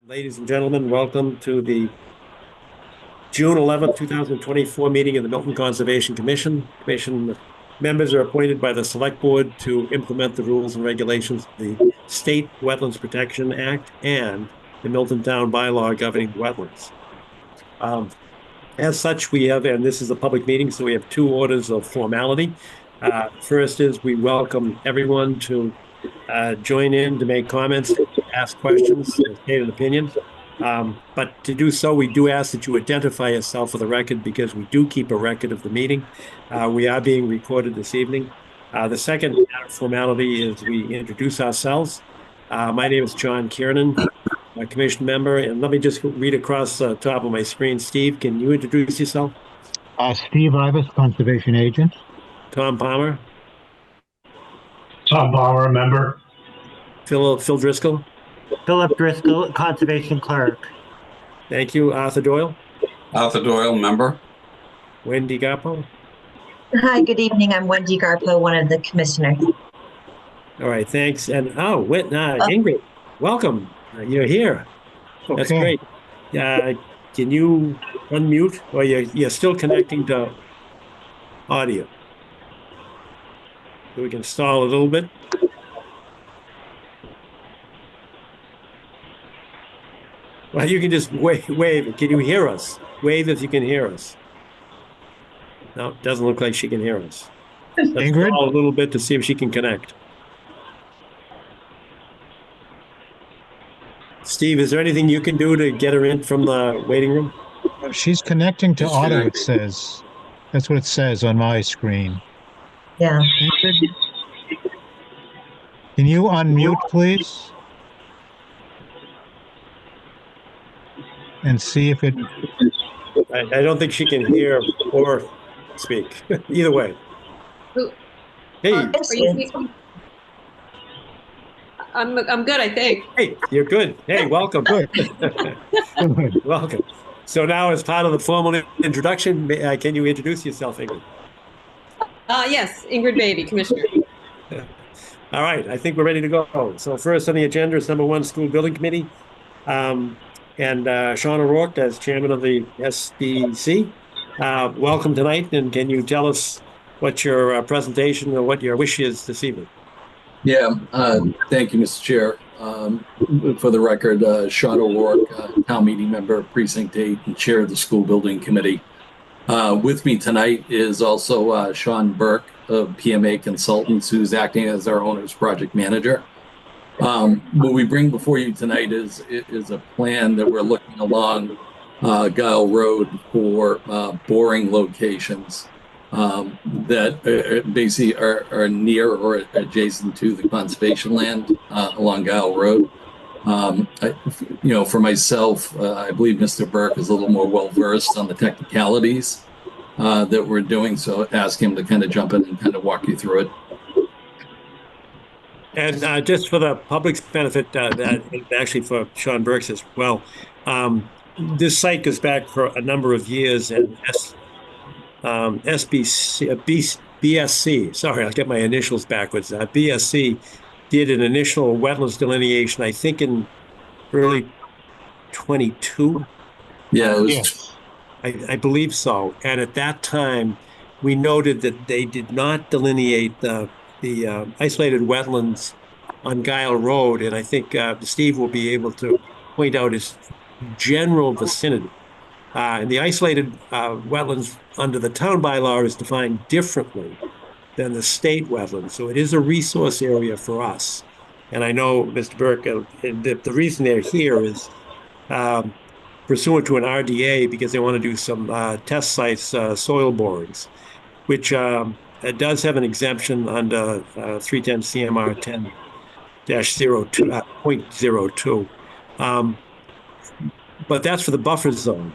Ladies and gentlemen, welcome to the June 11th, 2024 meeting of the Milton Conservation Commission. Commission members are appointed by the Select Board to implement the rules and regulations of the State Wetlands Protection Act and the Milton Town Bylaw governing wetlands. As such, we have, and this is a public meeting, so we have two orders of formality. First is we welcome everyone to join in to make comments, ask questions, state an opinion. But to do so, we do ask that you identify yourself for the record because we do keep a record of the meeting. We are being recorded this evening. The second formality is we introduce ourselves. My name is John Kiernan, a commission member, and let me just read across the top of my screen. Steve, can you introduce yourself? Steve Ibis, conservation agent. Tom Palmer. Tom Palmer, member. Phil Driscoll. Philip Driscoll, conservation clerk. Thank you. Arthur Doyle. Arthur Doyle, member. Wendy Garpo. Hi, good evening. I'm Wendy Garpo, one of the commissioners. All right, thanks. And Ingrid, welcome. You're here. Okay. That's great. Can you unmute, or you're still connecting to audio? So we can stall a little bit. Well, you can just wave. Can you hear us? Wave if you can hear us. No, it doesn't look like she can hear us. Let's Ingrid? stall a little bit to see if she can connect. Steve, is there anything you can do to get her in from the waiting room? She's connecting to auto, it says. That's what it says on my screen. Yeah. Ingrid, can you unmute, please? And see if it... I don't think she can hear or speak. Either way. Hey. Are you, I'm good, I think. Hey, you're good. Hey, welcome. Good. Welcome. So now, as part of the formal introduction, can you introduce yourself, Ingrid? Yes, Ingrid Beatty, Commissioner. All right, I think we're ready to go. So first on the agenda is number 1, School Building Committee. And Sean O'Rourke as chairman of the SBC. Welcome tonight, and can you tell us what your presentation or what your wish is this evening? Yeah, thank you, Mr. Chair. For the record, Sean O'Rourke, town meeting member, Precinct 8, and chair of the School Building Committee. With me tonight is also Sean Burke of PMA Consultants, who's acting as our owner's project manager. What we bring before you tonight is a plan that we're looking along Guile Road for boring locations that basically are near or adjacent to the conservation land along Guile Road. For myself, I believe Mr. Burke is a little more well-versed on the technicalities that we're doing, so ask him to kind of jump in and kind of walk you through it. And just for the public's benefit, actually for Sean Burke's as well, this site goes back for a number of years, and BSC, sorry, I'll get my initials backwards. BSC did an initial wetlands delineation, I think in early 22. Yeah, Yes. I believe so. And at that time, we noted that they did not delineate the isolated wetlands on Guile Road, and I think Steve will be able to point out his general vicinity. And the isolated wetlands under the town bylaw is defined differently than the state wetlands, so it is a resource area for us. And I know, Mr. Burke, the reason they're here is pursuant to an RDA because they want to do some test sites, soil borings, which it does have an exemption under 310 CMR 10-02.02. But that's for the buffer zone.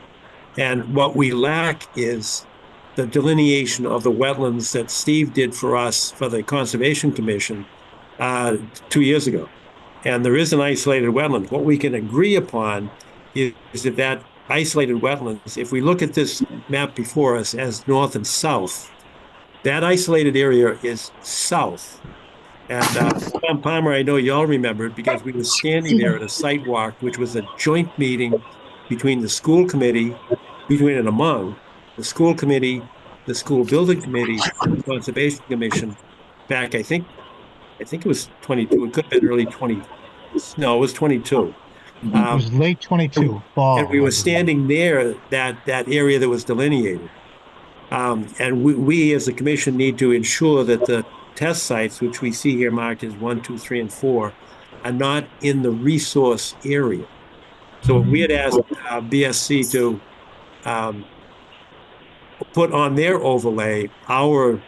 And what we lack is the delineation of the wetlands that Steve did for us for the Conservation Commission 2 years ago. And there is an isolated wetland. What we can agree upon is that isolated wetlands, if we look at this map before us as north and south, that isolated area is south And Tom Palmer, I know y'all remember it because we were standing there at a site walk, which was a joint meeting between the school committee, between and among the school committee, the school building committee, and the conservation commission back, I think it was 22. It could have been early 20. No, it was 22. It was late 22, And fall. we I were believe. standing there, that area that was delineated. And we as a commission need to ensure that the test sites, which we see here marked as 1, 2, 3, and 4, are not in the resource area. So we had asked BSC to um, put on their overlay our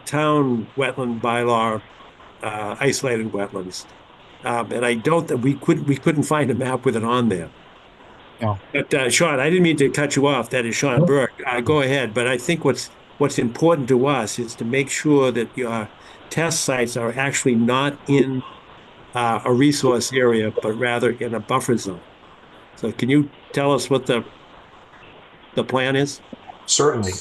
town wetland bylaw isolated wetlands. And I don't that we couldn't find a map with it on there. No. But Sean, I didn't mean to cut you off. That is Sean Burke. Go ahead. But I think what's important to us is to make sure that your test sites are actually not in a resource area, but rather in a buffer zone. So can you tell us what the plan is? Certainly.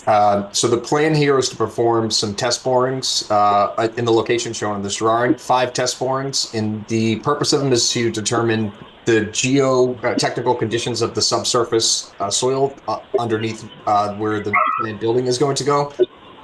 So the plan here is to perform some test borings in the location shown in this drawing, 5 test borings. And the purpose of them is to determine the geotechnical conditions of the subsurface soil underneath where the planned building is going to go.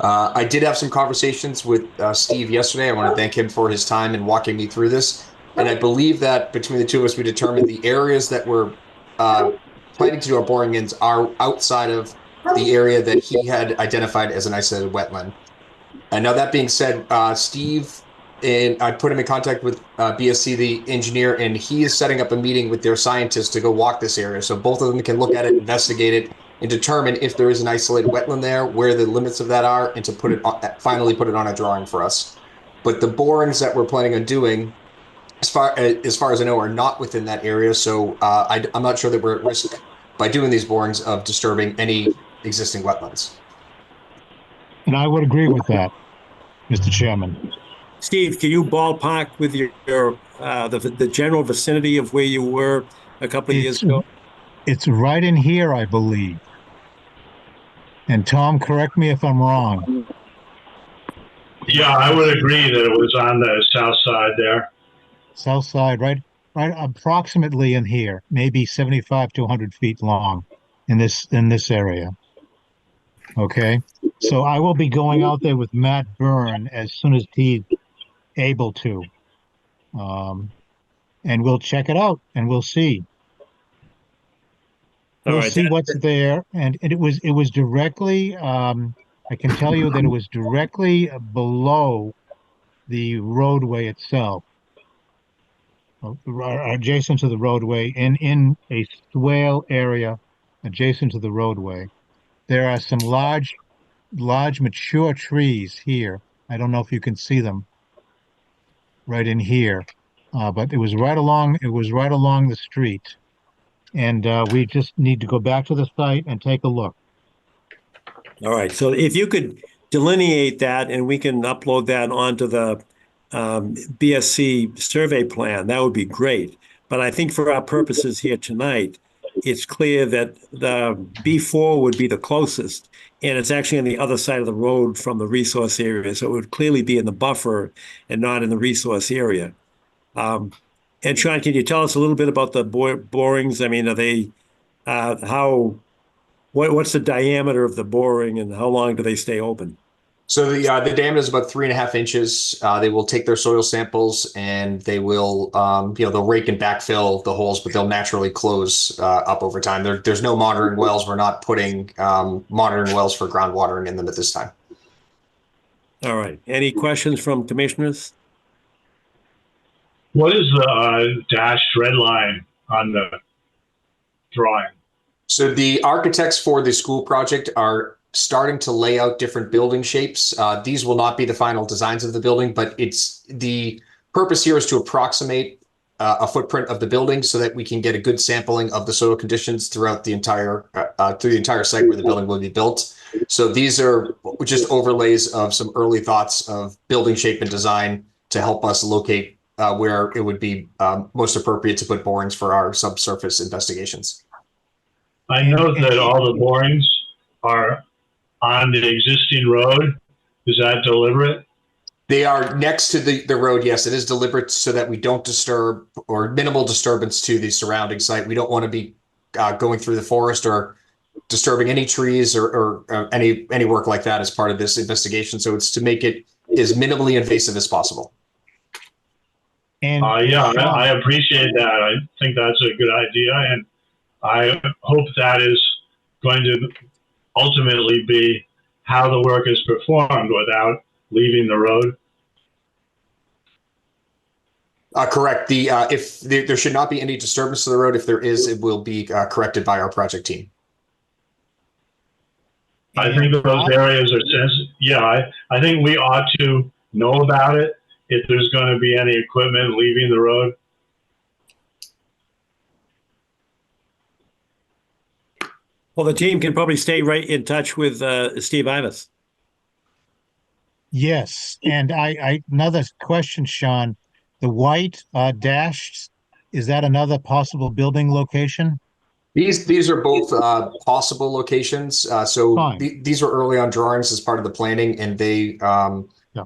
I did have some conversations with Steve yesterday. I want to thank him for his time in walking me through this. And I believe that between the two of us, we determined the areas that we're planning to do our boring in are outside of the area that he had identified as an isolated wetland. And now that being said, Steve, and I put him in contact with BSC, the engineer, and he is setting up a meeting with their scientists to go walk this area. So both of them can look at it, investigate it, and determine if there is an isolated wetland there, where the limits of that are, and to put it on, finally put it on a drawing for us. But the borings that we're planning on doing, as far as I know, are not within that area. So I'm not sure that we're at risk by doing these borings of disturbing any existing wetlands. And I would agree with that, Mr. Chairman. Steve, can you ballpark with the general vicinity of where you were a couple of years ago? It's right in here, I believe. And Tom, correct me if I'm wrong. Yeah, I would agree that it was on the south side there. South side, right approximately in here, maybe 75 to 100 feet long in this area. Okay. So I will be going out there with Matt Byrne as soon as he's able to. And we'll check it out and we'll see. All We'll right, see what's there. And it was directly, I can tell you that it was directly below the roadway itself, adjacent to the roadway, in a swale area adjacent to the roadway. There are some large mature trees here. I don't know if you can see them right in here, but it was right along the street. And we just need to go back to the site and take a look. All right. So if you could delineate that and we can upload that onto the BSC survey plan, that would be great. But I think for our purposes here tonight, it's clear that the B4 would be the closest, and it's actually on the other side of the road from the resource area. So it would clearly be in the buffer and not in the resource area. And Sean, can you tell us a little bit about the borings? I mean, are they, what's the diameter of the boring and how long do they stay open? So the diameter is about 3.5 inches. They will take their soil samples and they will, they'll rake and backfill the holes, but they'll naturally close up over time. There's no monitoring wells. We're not putting monitoring wells for groundwatering in them at this time. All right. Any questions from commissioners? What is the dashed red line on the drawing? So the architects for the school project are starting to lay out different building shapes. These will not be the final designs of the building, but it's the purpose here is to approximate a footprint of the building so that we can get a good sampling of the soil conditions throughout the entire site where the building will be built. So these are just overlays of some early thoughts of building shape and design to help us locate where it would be most appropriate to put borings for our subsurface investigations. I note that all the borings are on the existing road. Is that deliberate? They are next to the road. Yes, it is deliberate so that we don't disturb or minimal disturbance to the surrounding site. We don't want to be going through the forest or disturbing any trees or any work like that as part of this investigation. So it's to make it as minimally invasive as possible. And Yeah, Sean, I appreciate that. I think that's a good idea, and I hope that is going to ultimately be how the work is performed without leaving the road. Correct. If there should not be any disturbance to the road, if there is, it will be corrected by our project team. I think those areas are sensitive. Yeah, I think we ought to know about it if there's going to be any equipment leaving the road. Well, the team can probably stay right in touch with Steve Ivas. yes, and I another question, Sean. The white dashed, is that another possible building location? These are both possible locations. So these were early on drawings as part of the planning, and they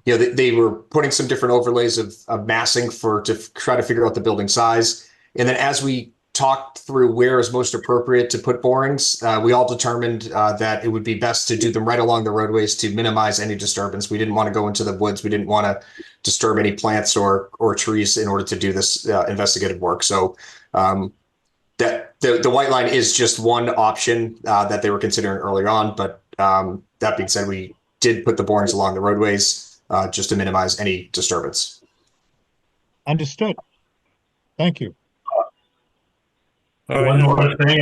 they were putting some different overlays of massing to try to figure out the building size. And then as we talked through where is most appropriate to put borings, we all determined that it would be best to do them right along the roadways to minimize any disturbance. We didn't want to go into the woods. We didn't want to disturb any plants or trees in order to do this investigative work. So that the white line is just one option that they were considering earlier on. But that being said, we did put the borings along the roadways just to minimize any disturbance. Understood. Thank you. All right. One more thing,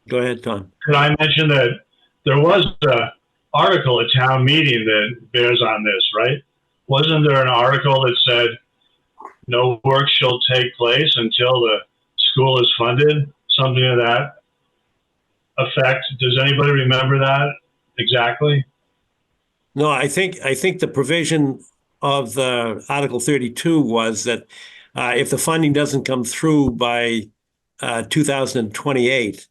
Go ahead, Tom. could I mention that there was an article at town meeting that bears on this, right? Wasn't there an article that said no work shall take place until the school is funded, something of that effect? Does anybody remember that exactly? No, I think the provision of the Article 32 was that if the funding doesn't come through by 2028,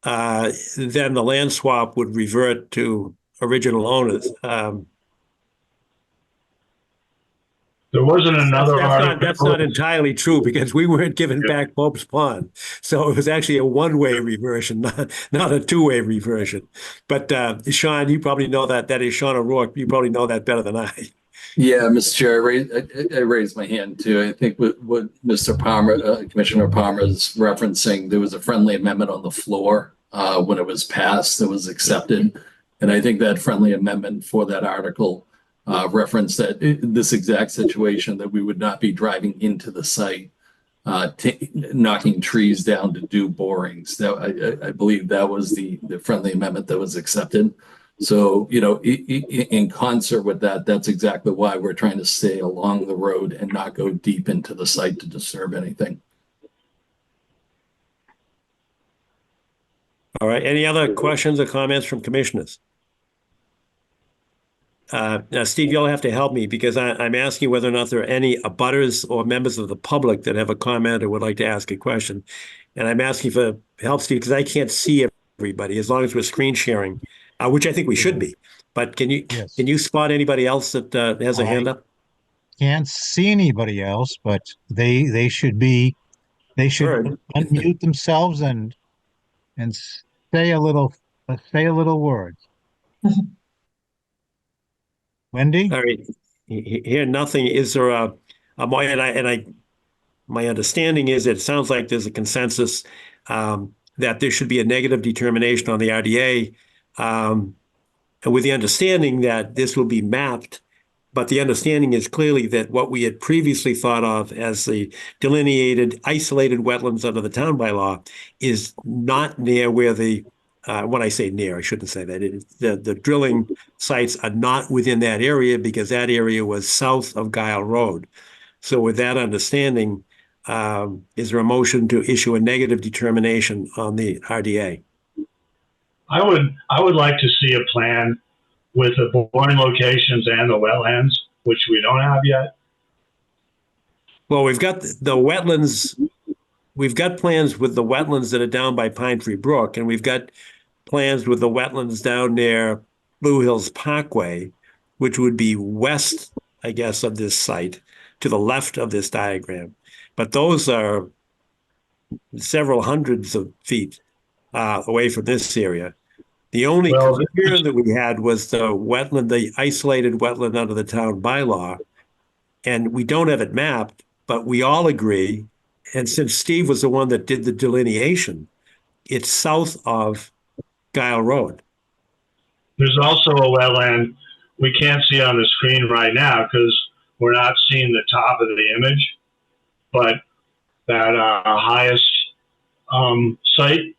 then the land swap would revert to original owners. There wasn't another article. That's not entirely true because we weren't given back Pope's Pond. So it was actually a one-way reversion, not a two-way reversion. But Sean, you probably know that. That is Sean O'Rourke. You probably know that better than I. Yeah, Mr. Chair, I raised my hand too. I think what Mr. Palmer, Commissioner Palmer is referencing, there was a friendly amendment on the floor when it was passed, that was accepted. And I think that friendly amendment for that article referenced that this exact situation, that we would not be driving into the site, knocking trees down to do borings. That I believe that was the friendly amendment that was accepted. So, in concert with that, that's exactly why we're trying to stay along the road and not go deep into the site to disturb anything. All right. Any other questions or comments from commissioners? Now, Steve, you'll have to help me because I'm asking whether or not there are any abutters or members of the public that have a comment or would like to ask a question. And I'm asking for help, Steve, because I can't see everybody as long as we're screen sharing, which I think we should be. But can you spot anybody else that has a hand up? Can't see anybody else, but they should unmute themselves and say a little words. Wendy? All right. Here, nothing. Is there my understanding is it sounds like there's a consensus that there should be a negative determination on the RDA, and with the understanding that this will be mapped, but the understanding is clearly that what we had previously thought of as the delineated, isolated wetlands under the town bylaw is not near where when I say near, I shouldn't say that. The drilling sites are not within that area because that area was south of Guile Road. So with that understanding, is there a motion to issue a negative determination on the RDA? I would like to see a plan with the boring locations and the wetlands, which we don't have yet. Well, we've got the wetlands. We've got plans with the wetlands that are down by Pine Tree Brook, and we've got plans with the wetlands down near Blue Hills Parkway. which would be west, I guess, of this site, to the left of this diagram. But those are several hundreds of feet away from this area. The only Well, concern that we had was the wetland, the isolated wetland under the town bylaw. And we don't have it mapped, but we all agree. And since Steve was the one that did the delineation, it's south of Guile Road. there's also a wetland we can't see on the screen right now because we're not seeing the top of the image, but that highest site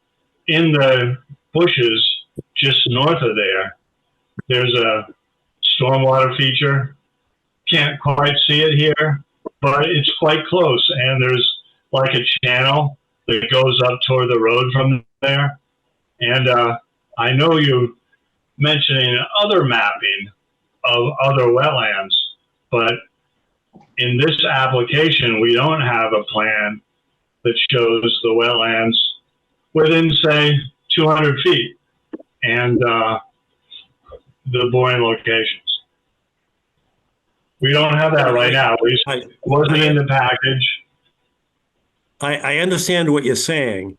in the bushes just north of there, there's a stormwater feature. Can't quite see it here, but it's quite close. And there's like a channel that goes up toward the road from there. And I know you mentioning other mapping of other wetlands, but in this application, we don't have a plan that shows the wetlands within, say, 200 feet and the boring locations. We don't have that right now. It wasn't in the package. I understand what you're saying,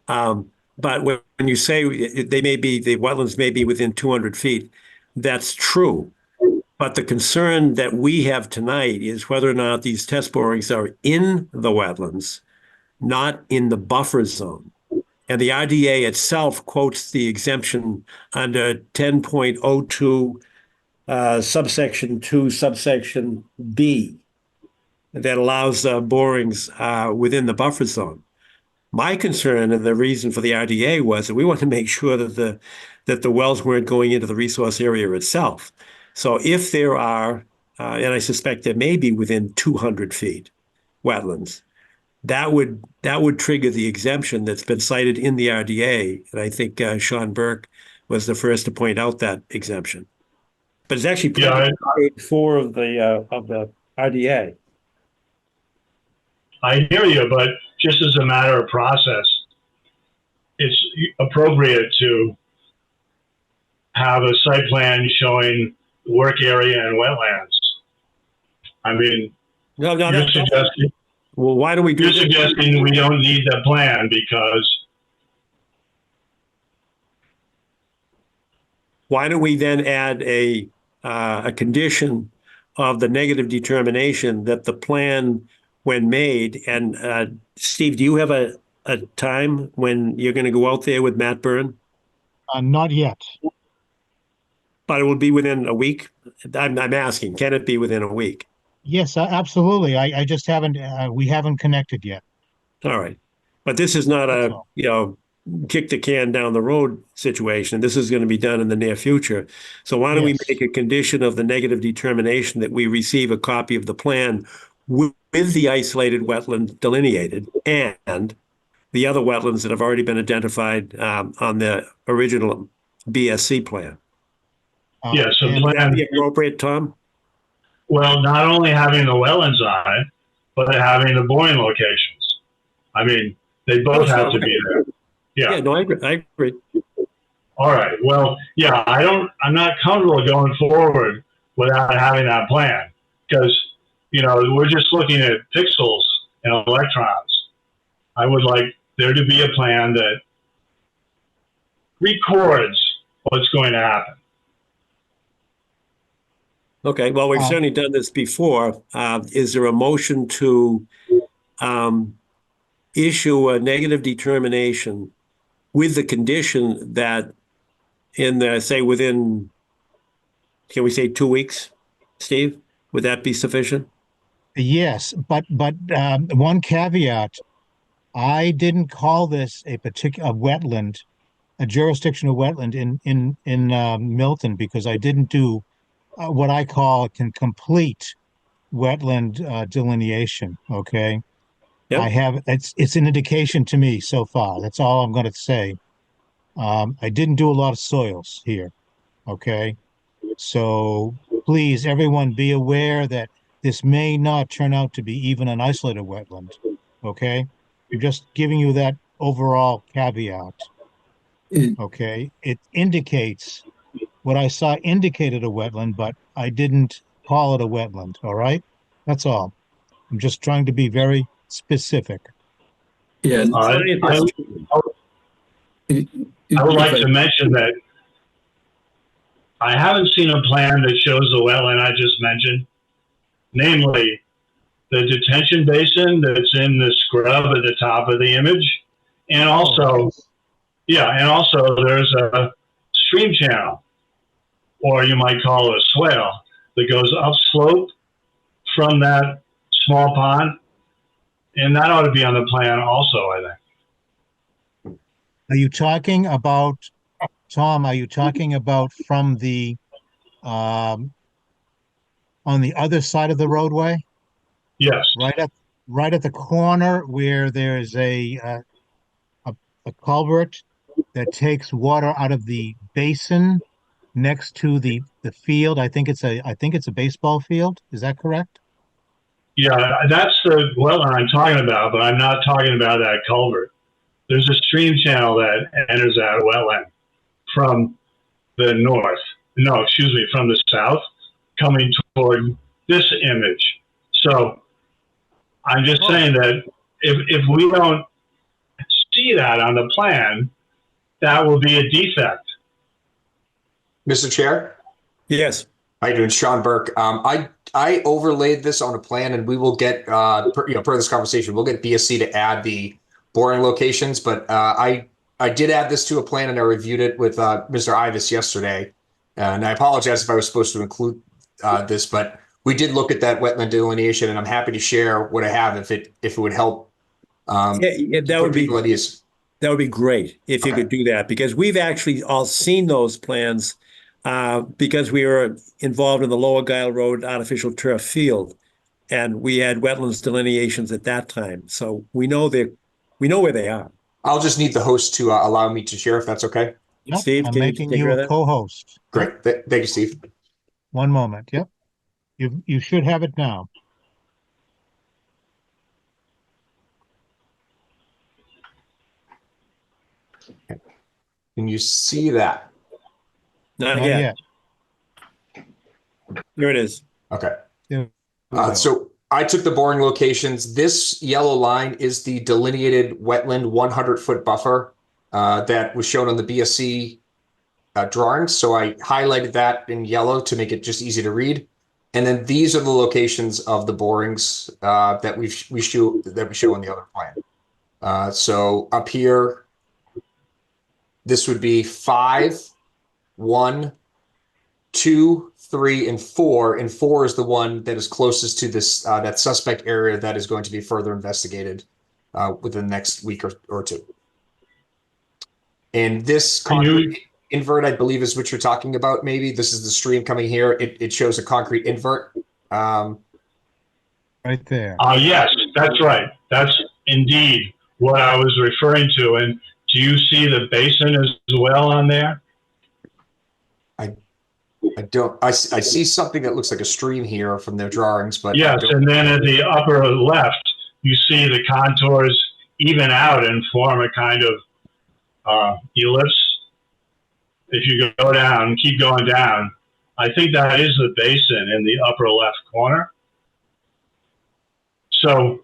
but when you say they may be, the wetlands may be within 200 feet, that's true. But the concern that we have tonight is whether or not these test borings are in the wetlands, not in the buffer zone. And the RDA itself quotes the exemption under 10.02 subsection 2, subsection B, that allows borings within the buffer zone. My concern and the reason for the RDA was that we want to make sure that the wells weren't going into the resource area itself. So if there are, and I suspect there may be within 200 feet wetlands, that would trigger the exemption that's been cited in the RDA. And I think Sean Burke was the first to point out that exemption. But it's actually page 4 of the RDA. I hear you, but just as a matter of process, it's appropriate to have a site plan showing work area and wetlands. I mean, you're suggesting, well, why don't we do you're suggesting we don't need the plan because. Why don't we then add a condition of the negative determination that the plan, when made, and Steve, do you have a time when you're going to go out there with Matt Byrne? Not yet. But it will be within a week? I'm asking, can it be within a week? Yes, absolutely. I just haven't, we haven't connected yet. All right. But this is not That's a, all. Kick the can down the road situation. This is going to be done in the near future. So why don't we make a condition of the negative determination that we receive a copy of the plan with the isolated wetland delineated and the other wetlands that have already been identified on the original BSC plan. Yeah, so Would that plan, be appropriate, Tom? well, not only having the wetlands on it, but having the boring locations. I mean, they both have to be there. Yeah, no, I agree. All right. Well, yeah, I'm not comfortable going forward without having that plan because, we're just looking at pixels and electrons. I would like there to be a plan that records what's going to happen. Okay, well, we've certainly done this before. Is there a motion to issue a negative determination with the condition that say within, can we say 2 weeks, Steve? Would that be sufficient? Yes, but one caveat, I didn't call this a particular wetland, a jurisdictional wetland in Milton because I didn't do what I call a complete wetland delineation. Okay. Yep. I have, it's an indication to me so far. That's all I'm going to say. I didn't do a lot of soils here. Okay. So please, everyone be aware that this may not turn out to be even an isolated wetland. Okay. I'm just giving you that overall caveat. Okay. It indicates what I saw indicated a wetland, but I didn't call it a wetland, all right? That's all. I'm just trying to be very specific. Yeah. Scientists. I would like to mention that I haven't seen a plan that shows the wetland I just mentioned, namely the detention basin that's in the scrub at the top of the image. And also, and also there's a stream channel, or you might call it a swale, that goes upslope from that small pond. And that ought to be on the plan also, I think. Are you talking about, Tom, are you talking about from the, on the other side of the roadway? Yes. Right at the corner where there's a culvert that takes water out of the basin next to the field. I think it's a baseball field. Is that correct? Yeah, that's the wetland I'm talking about, but I'm not talking about that culvert. There's a stream channel that enters that wetland from the north. No, excuse me, from the south, coming toward this image. So I'm just saying that if we don't see that on the plan, that will be a defect. Mr. Chair? Yes. How you doing? Sean Burke. I overlaid this on a plan, and we will get, per this conversation, we'll get BSC to add the boring locations, but I did add this to a plan, and I reviewed it with Mr. Ivis yesterday. And I apologize if I was supposed to include this, but we did look at that wetland delineation, and I'm happy to share what I have if it would help. That would be at ease. That would be great if you could do that, because we've actually all seen those plans because we were involved in the Lower Guile Road artificial turf field, and we had wetlands delineations at that time. So we know where they are. I'll just need the host to allow me to share, if that's okay. Yep, Steve, I'm can you making take you care of a that? co-host. Great. Thank you, Steve. One moment. Yep. You should have it now. Can you see that? Not Not yet. yet. Here it is. Okay. Yeah. So I took the boring locations. This yellow line is the delineated wetland 100-foot buffer that was shown on the BSC drawings. So I highlighted that in yellow to make it just easy to read. And then these are the locations of the borings that we show on the other plan. So up here, this would be 5, 1, 2, 3, and 4. And 4 is the one that is closest to this that suspect area that is going to be further investigated within the next week or two. And this concrete invert, I believe, is what you're talking about. Maybe this is the stream coming here. It shows a concrete invert. Right there. Yes, that's right. That's indeed what I was referring to. And do you see the basin as well on there? I don't. I see something that looks like a stream here from their drawings, but yes. And then at the upper left, you see the contours even out and form a kind of ellipse. If you go down, keep going down, I think that is the basin in the upper left corner. So,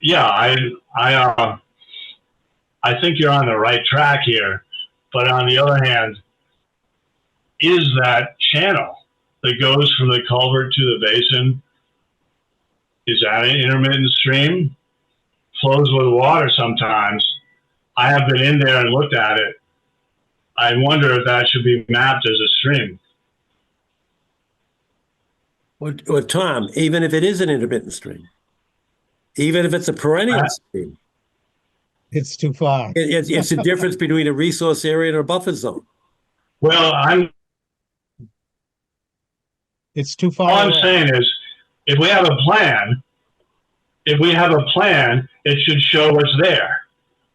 yeah, I think you're on the right track here. But on the other hand, is that channel that goes from the culvert to the basin, is that an intermittent stream? Flows with water sometimes. I have been in there and looked at it. I wonder if that should be mapped as a stream. Well, Tom, even if it is an intermittent stream, even if it's a perennial stream, It's too far. it's the difference between a resource area and a buffer zone. Well, It's too far. all I'm away. saying is, if we have a plan, it should show what's there.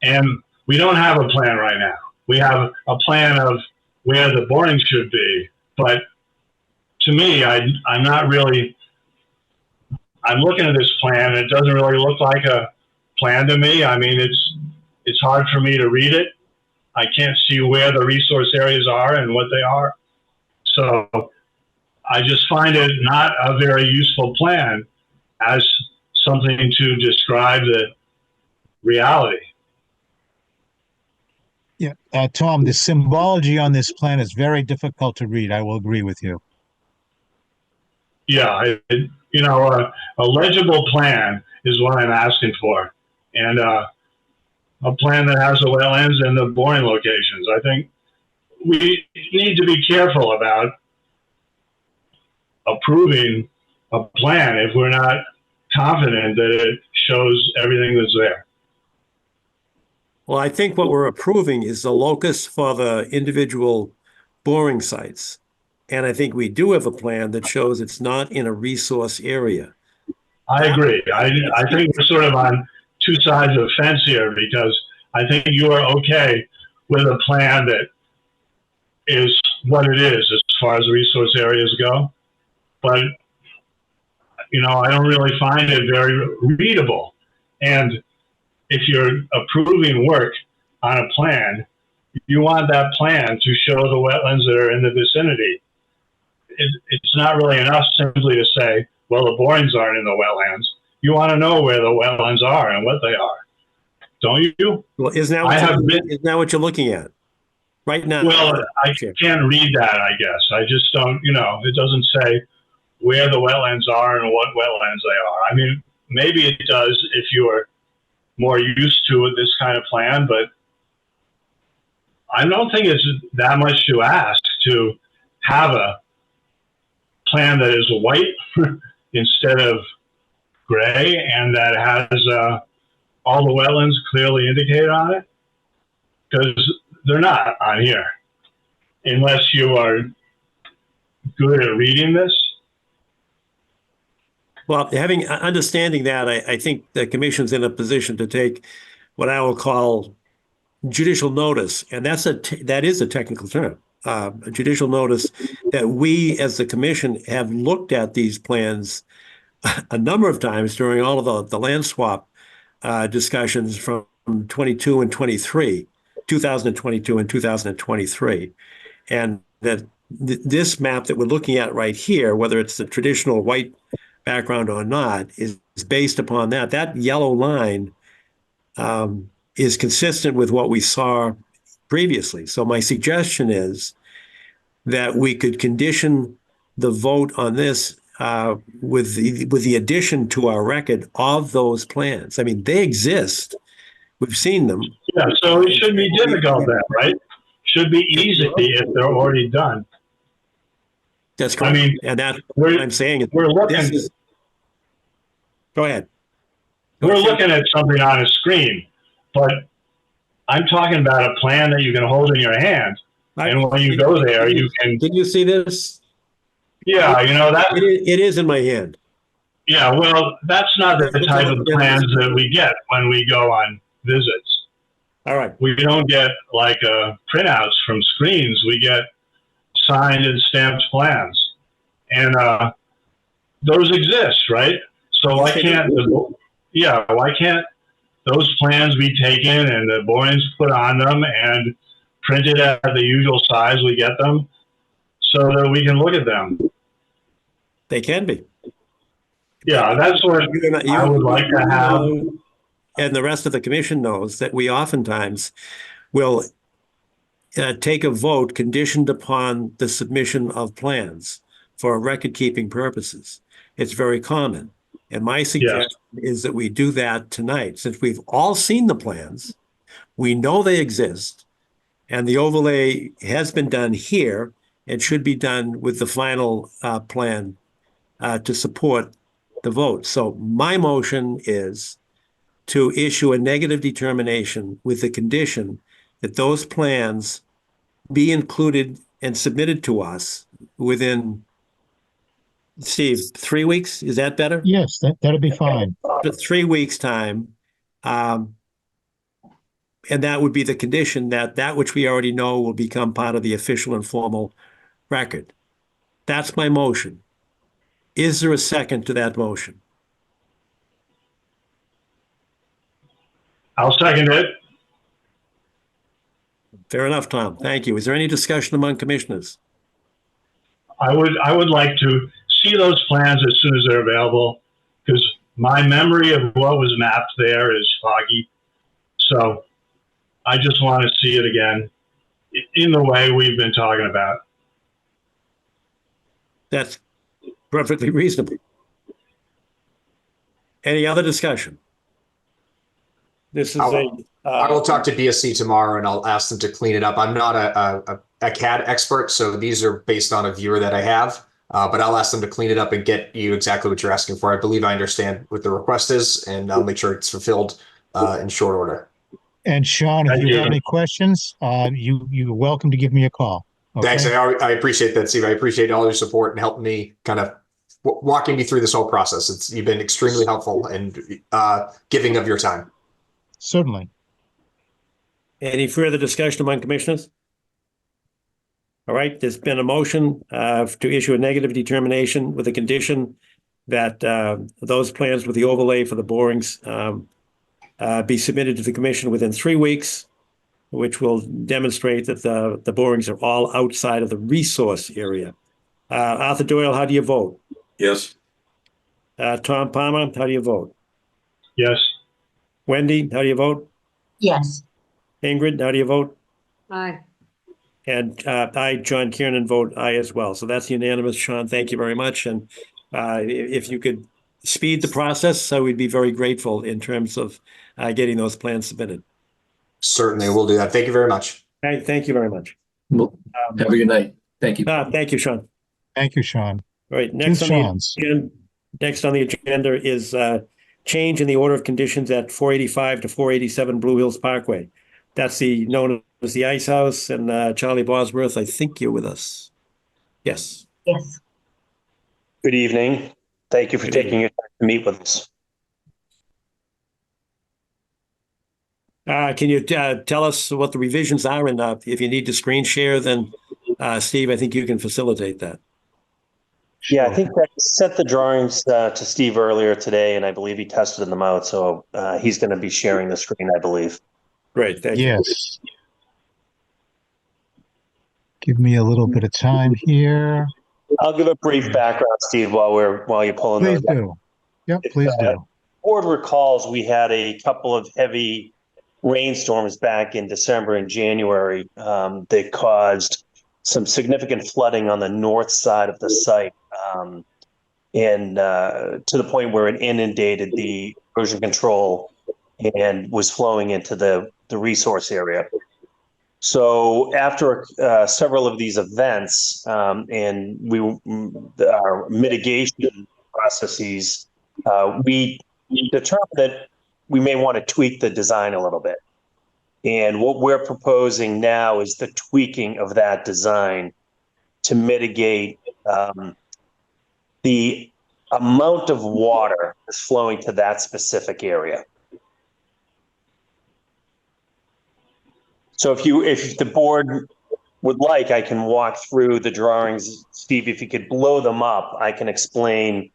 And we don't have a plan right now. We have a plan of where the boring should be. But to me, I'm not really, I'm looking at this plan, and it doesn't really look like a plan to me. I mean, it's hard for me to read it. I can't see where the resource areas are and what they are. So I just find it not a very useful plan as something to describe the reality. Yeah, Tom, the symbology on this plan is very difficult to read. I will agree with you. Yeah, a legible plan is what I'm asking for, and a plan that has the wetlands and the boring locations. I think we need to be careful about approving a plan if we're not confident that it shows everything that's there. Well, I think what we're approving is the locus for the individual boring sites. And I think we do have a plan that shows it's not in a resource area. I agree. I think we're sort of on two sides of the fence here, because I think you are okay with a plan that is what it is as far as resource areas go. But, I don't really find it very readable. And if you're approving work on a plan, you want that plan to show the wetlands that are in the vicinity. It's not really enough simply to say, well, the borings aren't in the wetlands. You want to know where the wetlands are and what they are. Don't you? Well, isn't that what you're looking at right now? Well, I can't read that, I guess. I just don't, it doesn't say where the wetlands are and what wetlands they are. I mean, maybe it does if you're more used to this kind of plan, but I don't think it's that much to ask to have a plan that is white instead of gray and that has all the wetlands clearly indicated on it, because they're not on here unless you are good at reading this. Well, understanding that, I think the commission's in a position to take what I will call judicial notice, and that is a technical term, a judicial notice that we as the commission have looked at these plans a number of times during all of the land swap discussions from 22 and 23, 2022 and 2023, and that this map that we're looking at right here, whether it's the traditional white background or not, is based upon that. That yellow line is consistent with what we saw previously. So my suggestion is that we could condition the vote on this with the addition to our record of those plans. I mean, they exist. We've seen them. Yeah, so it shouldn't be difficult then, right? Should be easy if they're already done. That's correct. I mean, and that's what I'm saying. We're looking. Go ahead. We're looking at something on a screen, but I'm talking about a plan that you can hold in your hand. And when you go there, you can. Did you see this? Yeah, that. It is in my hand. Yeah, well, that's not the type of plans that we get when we go on visits. All right. We don't get like printouts from screens. We get signed and stamped plans, and those exist, right? So why can't those plans be taken and the borings put on them and printed at the usual size we get them, so that we can look at them? They can be. Yeah, that's what I would like to have. And the rest of the commission knows that we oftentimes will take a vote conditioned upon the submission of plans for record-keeping purposes. It's very common. And my suggestion is that we do that tonight. Since we've all seen the plans, we know they exist, and the overlay has been done here and should be done with the final plan to support the vote. So my motion is to issue a negative determination with the condition that those plans be included and submitted to us within, Steve, 3 weeks? Is that better? Yes, that'd be fine. 3 weeks' time. And that would be the condition that which we already know will become part of the official and formal record. That's my motion. Is there a second to that motion? I'll second it. Fair enough, Tom. Thank you. Is there any discussion among commissioners? I would like to see those plans as soon as they're available, because my memory of what was mapped there is foggy. So I just want to see it again in the way we've been talking about. That's perfectly reasonable. Any other discussion? This is I will talk to BSC tomorrow and I'll ask them to clean it up. I'm not a CAD expert, so these are based on a viewer that I have, but I'll ask them to clean it up and get you exactly what you're asking for. I believe I understand what the request is, and I'll make sure it's fulfilled in short order. And Sean, if Thank you you. have any questions, you're welcome to give me a call. Thanks. Okay? I appreciate that, Steve. I appreciate all your support and helping me kind of walking me through this whole process. You've been extremely helpful and giving of your time. Certainly. any further discussion among commissioners? All right, there's been a motion to issue a negative determination with a condition that those plans with the overlay for the borings be submitted to the commission within 3 weeks, which will demonstrate that the borings are all outside of the resource area. Arthur Doyle, how do you vote? Yes. Tom Palmer, how do you vote? Yes. Wendy, how do you vote? Yes. Ingrid, how do you vote? Aye. And I, John Kiernan, vote aye as well. So that's unanimous. Sean, thank you very much. And if you could speed the process, so we'd be very grateful in terms of getting those plans submitted. Certainly, we'll do that. Thank you very much. Okay, thank you very much. Well, have a good night. Thank you. Thank you, Sean. Thank you, Sean. All right, Two next Seans. next on the agenda is change in the order of conditions at 485 to 487 Blue Hills Parkway. That's known as the Ice House. And Charlie Bosworth, I think you're with us. Yes. Yes. Good evening. Thank you for Good taking your time to meet with us. Can you tell us what the revisions are? And if you need to screen share, then Steve, I think you can facilitate that. Yeah, I think I sent the drawings to Steve earlier today, and I believe he tested them out. So he's going to be sharing the screen, I believe. Great, thank you. Yes. Give me a little bit of time here. I'll give a brief background, Steve, while you're pulling Please those. do. Yep, please do. Board recalls we had a couple of heavy rainstorms back in December and January that caused some significant flooding on the north side of the site, and to the point where it inundated the erosion control and was flowing into the resource area. So after several of these events and our mitigation processes, we determined that we may want to tweak the design a little bit. And what we're proposing now is the tweaking of that design to mitigate the amount of water that's flowing to that specific area. So if the board would like, I can walk through the drawings. Steve, if you could blow them up, I can explain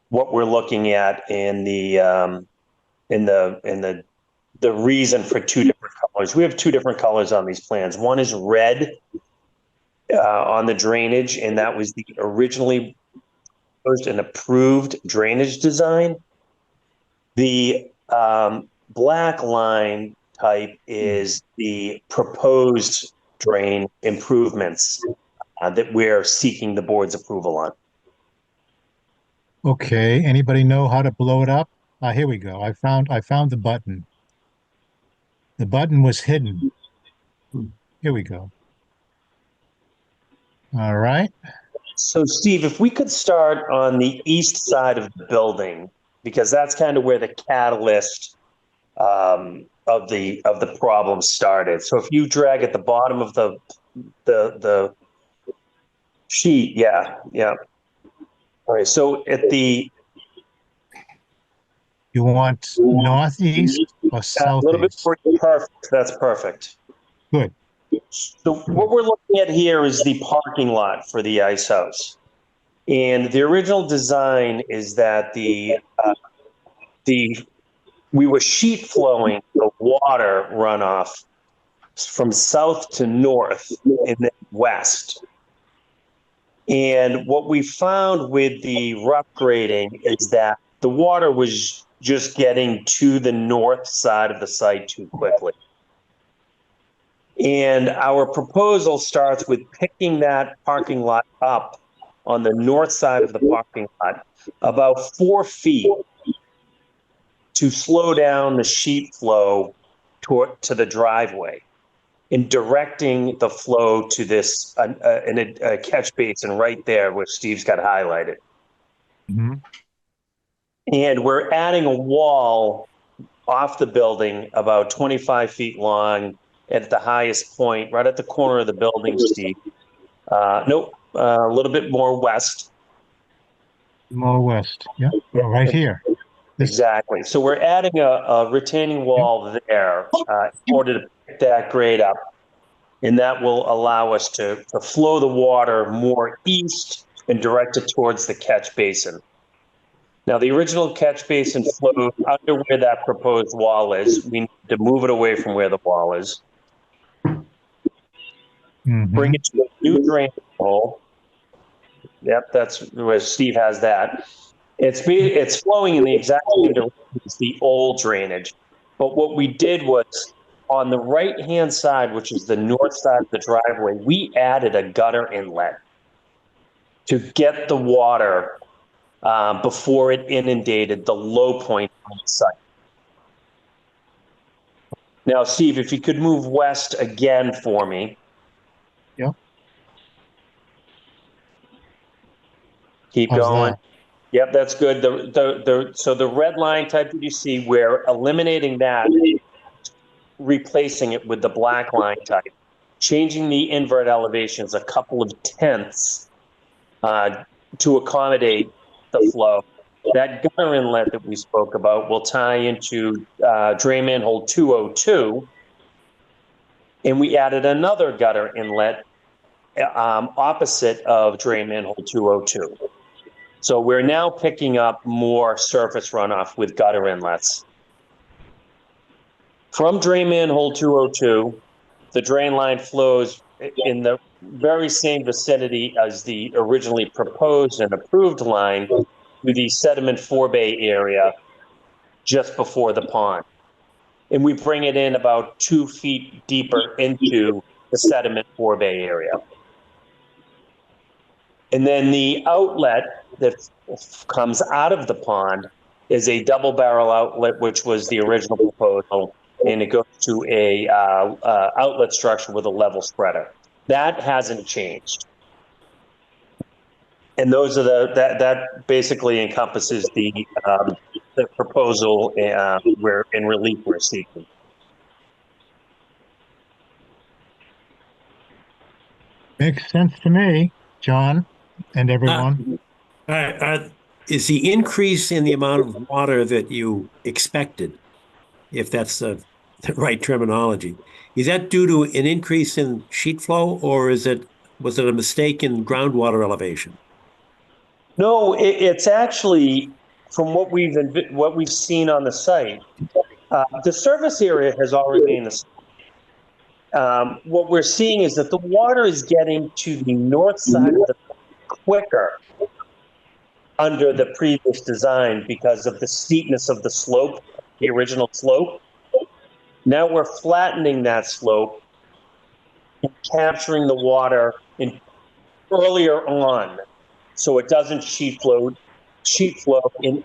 what we're looking at in the reason for two different colors. We have two different colors on these plans. One is red on the drainage, and that was the originally proposed and approved drainage design. The black line type is the proposed drain improvements that we're seeking the board's approval on. Okay, anybody know how to blow it up? Here we go. I found the button. The button was hidden. Here we go. All right. So Steve, if we could start on the east side of the building, because that's kind of where the catalyst of the problem started. So if you drag at the bottom of the sheet, yeah. All right, so You want northeast or a southeast? little bit perfect. That's perfect. Good. So what we're looking at here is the parking lot for the ice house. And the original design is that we were sheet flowing the water runoff from south to north and then west. And what we found with the rough grading is that the water was just getting to the north side of the site too quickly. And our proposal starts with picking that parking lot up on the north side of the parking lot about 4 feet to slow down the sheet flow to the driveway, in directing the flow to this a catch basin right there where Steve's got highlighted. Mhm. And we're adding a wall off the building about 25 feet long at the highest point, right at the corner of the building, Steve. Nope, a little bit more west. More west. Yeah, right here. This, Exactly. So we're adding a retaining wall there in order to pick that grade up. And that will allow us to flow the water more east and direct it towards the catch basin. Now, the original catch basin flowed under where that proposed wall is. We need to move it away from where the wall is, bring it to a new drain hole. Yep, that's where Steve has that. It's flowing in the exact same direction as the old drainage. But what we did was on the right-hand side, which is the north side of the driveway, we added a gutter inlet to get the water before it inundated the low point on the site. Now, Steve, if you could move west again for me. Yep. Keep How's going. that? Yep, that's good. So the red line type that you see, we're eliminating that, replacing it with the black line type, changing the invert elevations a couple of tenths to accommodate the flow. That gutter inlet that we spoke about will tie into drain manhole 202, and we added another gutter inlet opposite of drain manhole 202. So we're now picking up more surface runoff with gutter inlets. From drain manhole 202, the drain line flows in the very same vicinity as the originally proposed and approved line to the sediment forebay area just before the pond. And we bring it in about 2 feet deeper into the sediment forebay area. And then the outlet that comes out of the pond is a double barrel outlet, which was the original proposal, and it goes to a outlet structure with a level spreader. That hasn't changed. And those are that basically encompasses the proposal we're in relief we're seeking. Makes sense to me, John, and everyone. Is the increase in the amount of water that you expected, if that's the right terminology, is that due to an increase in sheet flow, or was it a mistake in groundwater elevation? No, it's actually from what we've seen on the site. The surface area has all remained the same. What we're seeing is that the water is getting to the north side of the quicker under the previous design because of the steepness of the slope, the original slope. Now we're flattening that slope and capturing the water earlier on, so it doesn't sheet flow and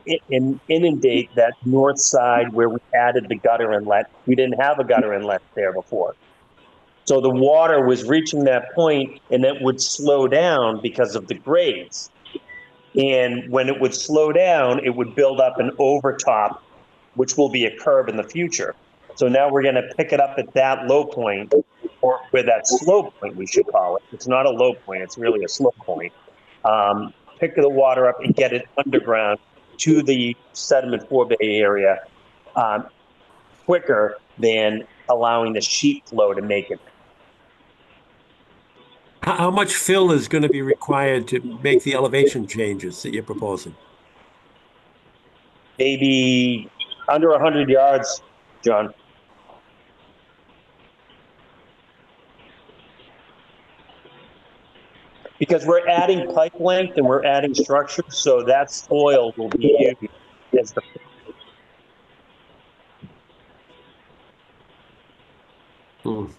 inundate that north side where we added the gutter inlet. We didn't have a gutter inlet there before. So the water was reaching that point and it would slow down because of the grades. And when it would slow down, it would build up an overtop, which will be a curb in the future. So now we're going to pick it up at that low point, or where that slow point, we should call it. It's not a low point, it's really a slow point. Pick the water up and get it underground to the sediment forebay area quicker than allowing the sheet flow to make it. How much fill is going to be required to make the elevation changes that you're proposing? Maybe under 100 yards, John. because we're adding pipe length and we're adding structure, so that soil will be used as the.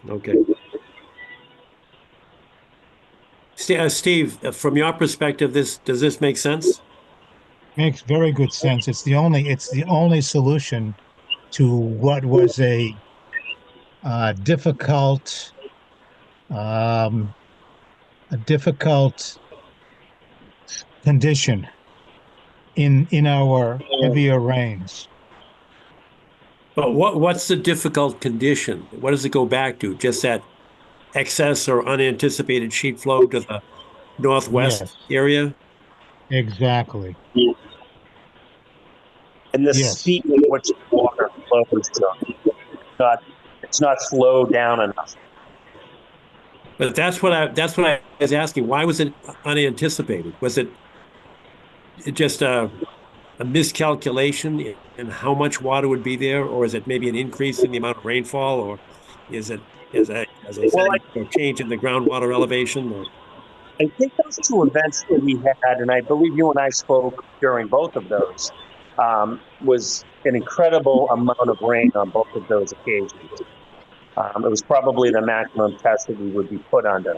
Okay. Steve, from your perspective, does this make sense? Makes very good sense. It's the only solution to what was difficult um, a difficult condition in our heavier rains. But what's the difficult condition? What does it go back to? Just that excess or unanticipated sheet flow to the northwest Yes, area? exactly. And the Yes. speed at which the water flows, it's not slowed down enough. But that's what I was asking. Why was it unanticipated? Was it just a miscalculation in how much water would be there, or is it maybe an increase in the amount of rainfall, or is it, as I said, Well, a change in the groundwater elevation? Or... I think those two events that we had, and I believe you and I spoke during both of those, was an incredible amount of rain on both of those occasions. It was probably the maximum test that we would be put under.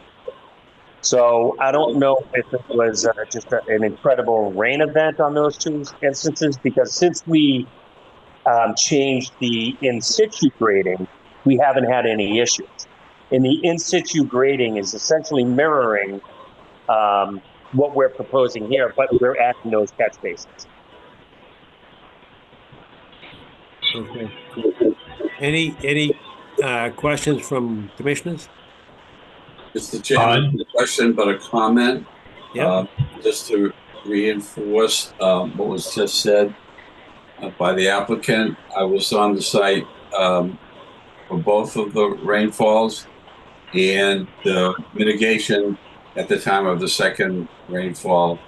So I don't know if it was just an incredible rain event on those two instances, because since we changed the in situ grading, we haven't had any issues. And the in situ grading is essentially mirroring what we're proposing here, but we're adding those catch basins. Okay. Any questions from commissioners? Mr. Chairman, a question, but a comment. Yeah. Just to reinforce what was just said by the applicant. I was on the site for both of the rainfalls, and the mitigation at the time of the second rainfall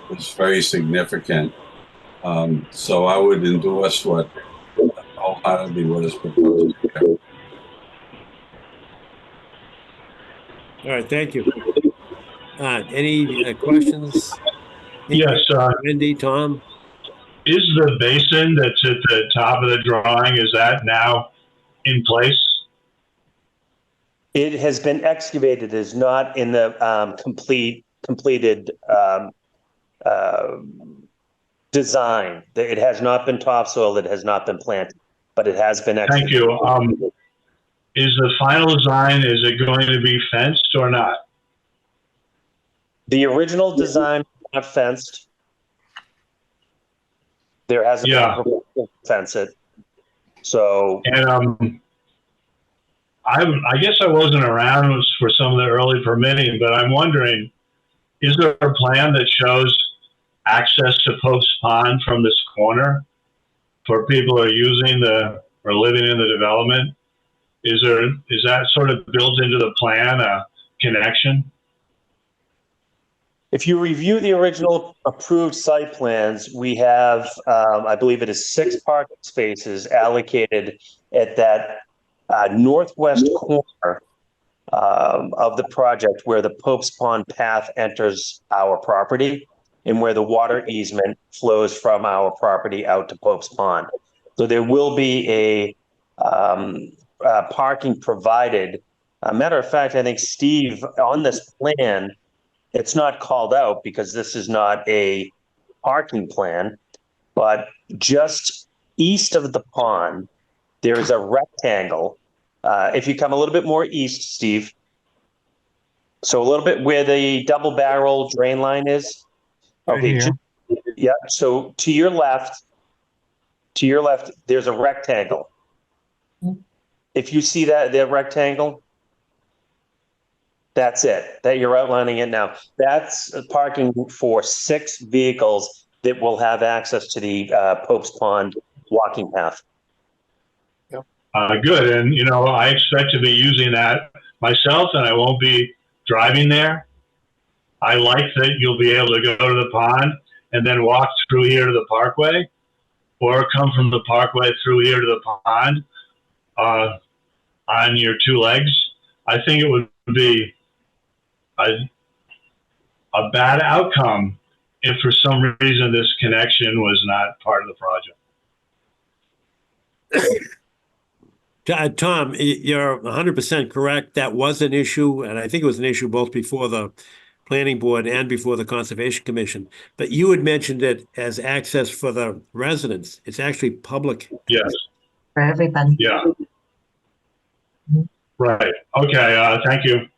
was very significant. So I would endorse wholeheartedly what is proposed here. All right, thank you. Any questions? Yes, Wendy, Tom? is the basin that's at the top of the drawing, is that now in place? It has been excavated, is not in the completed design. It has not been topsoil, it has not been planted, but it has been Thank excavated. you. Is the final design, is it going to be fenced or not? The original design was not fenced. There hasn't been a proposal to fence it. So, And I guess I wasn't around for some of the early permitting, but I'm wondering, is there a plan that shows access to Pope's Pond from this corner for people who are using or living in the development? Is that sort of built into the plan, a connection? if you review the original approved site plans, we have, I believe it is 6 parking spaces allocated at that northwest corner of the project where the Pope's Pond path enters our property and where the water easement flows from our property out to Pope's Pond. So there will be a parking provided. A matter of fact, I think, Steve, on this plan, it's not called out because this is not a parking plan, but just east of the pond, there is a rectangle. If you come a little bit more east, Steve, so a little bit where the double barrel drain line is. Okay. Yeah. So to your left, there's a rectangle. If you see that rectangle, that's it. That you're outlining it now. That's parking for 6 vehicles that will have access to the Pope's Pond walking path. Good. And, I expect to be using that myself, and I won't be driving there. I like that you'll be able to go to the pond and then walk through here to the Parkway, or come from the Parkway through here to the pond on your 2 legs. I think it would be a bad outcome if for some reason this connection was not part of the project. Tom, you're 100% correct. That was an issue, and I think it was an issue both before the Planning Board and before the Conservation Commission. But you had mentioned it as access for the residents. It's actually public. Yes. For everybody. Yeah. Right. Okay. Thank you.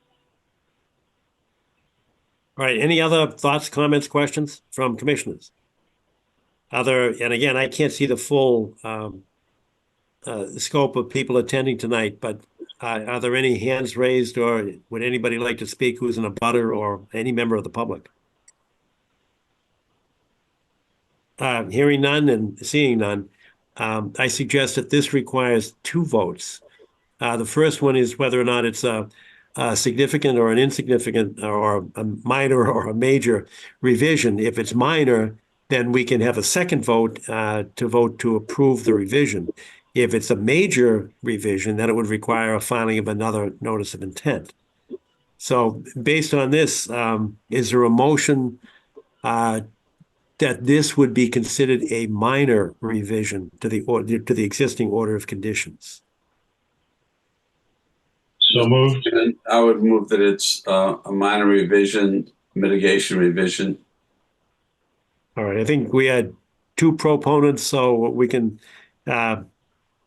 All right. Any other thoughts, comments, questions from commissioners? And again, I can't see the full scope of people attending tonight, but are there any hands raised, or would anybody like to speak who's in a butter or any member of the public? Hearing none and seeing none, I suggest that this requires 2 votes. The first one is whether or not it's a significant or an insignificant or a minor or a major revision. If it's minor, then we can have a second vote to vote to approve the revision. If it's a major revision, then it would require a filing of another notice of intent. So based on this, is there a motion that this would be considered a minor revision to the existing order of conditions? So moved. And I would move that it's a minor revision, mitigation revision. All right, I think we had 2 proponents, so we can,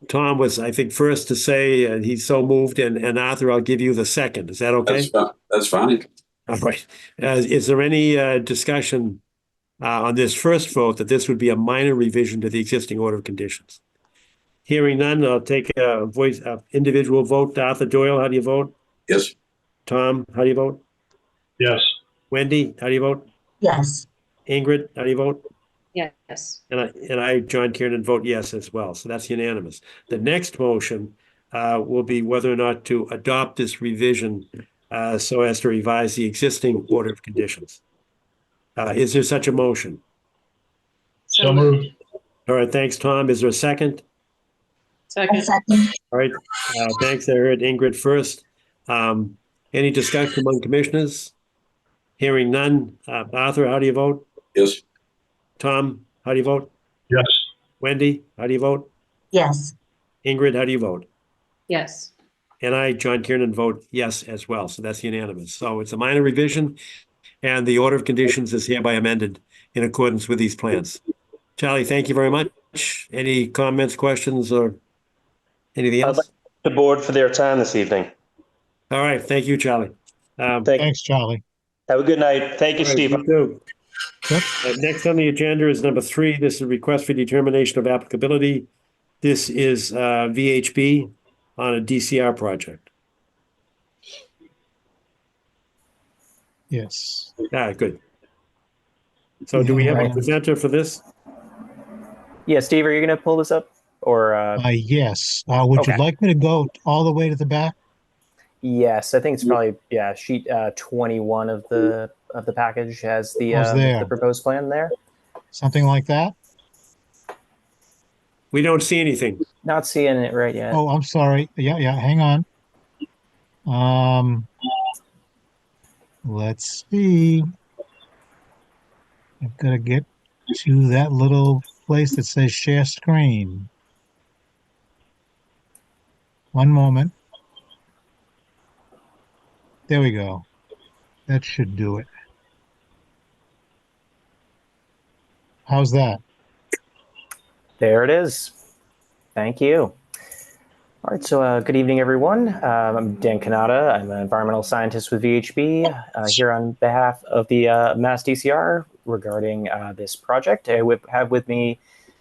Tom was, I think, first to say he's so moved, and Arthur, I'll give you the second. Is that okay? That's fine. All right. Is there any discussion on this first vote that this would be a minor revision to the existing order of conditions? Hearing none, I'll take a individual vote. Arthur Doyle, how do you vote? Yes. Tom, how do you vote? Yes. Wendy, how do you vote? Yes. Ingrid, how do you vote? Yes. And I, John Kiernan, vote yes as well. So that's unanimous. The next motion will be whether or not to adopt this revision so as to revise the existing order of conditions. Is there such a motion? So moved. All right, thanks, Tom. Is there a second? Second. All right, thanks. I heard Ingrid first. Any discussion among commissioners? Hearing none. Arthur, how do you vote? Yes. Tom, how do you vote? Yes. Wendy, how do you vote? Yes. Ingrid, how do you vote? Yes. And I, John Kiernan, vote yes as well. So that's unanimous. So it's a minor revision, and the order of conditions is hereby amended in accordance with these plans. Charlie, thank you very much. Any comments, questions, or anything else? I'd like the board for their time this evening. All right. Thank you, Charlie. Thanks, Charlie. Have a good night. Thank you, All right, Steve. you too. Yep. Next on the agenda is number 3. This is a request for determination of applicability. This is VHB on a DCR project. Yes. Good. So do we have a presenter for this? Yeah, Steve, are you going to pull this up? Or Yes. Would Okay. you like me to go all the way to the back? yes, I think it's probably sheet 21 of the package has the there? proposed plan there. Something like that? We don't see anything. Not seeing it right yet. Oh, I'm sorry. Yeah, hang on. Let's see. I've got to get to that little place that says share screen. One moment. There we go. That should do it. How's that? There it is. Thank you. All right, so good evening, everyone. I'm Dan Kanata. I'm an environmental scientist with VHB here on behalf of the Mass DCR regarding this project. I have with me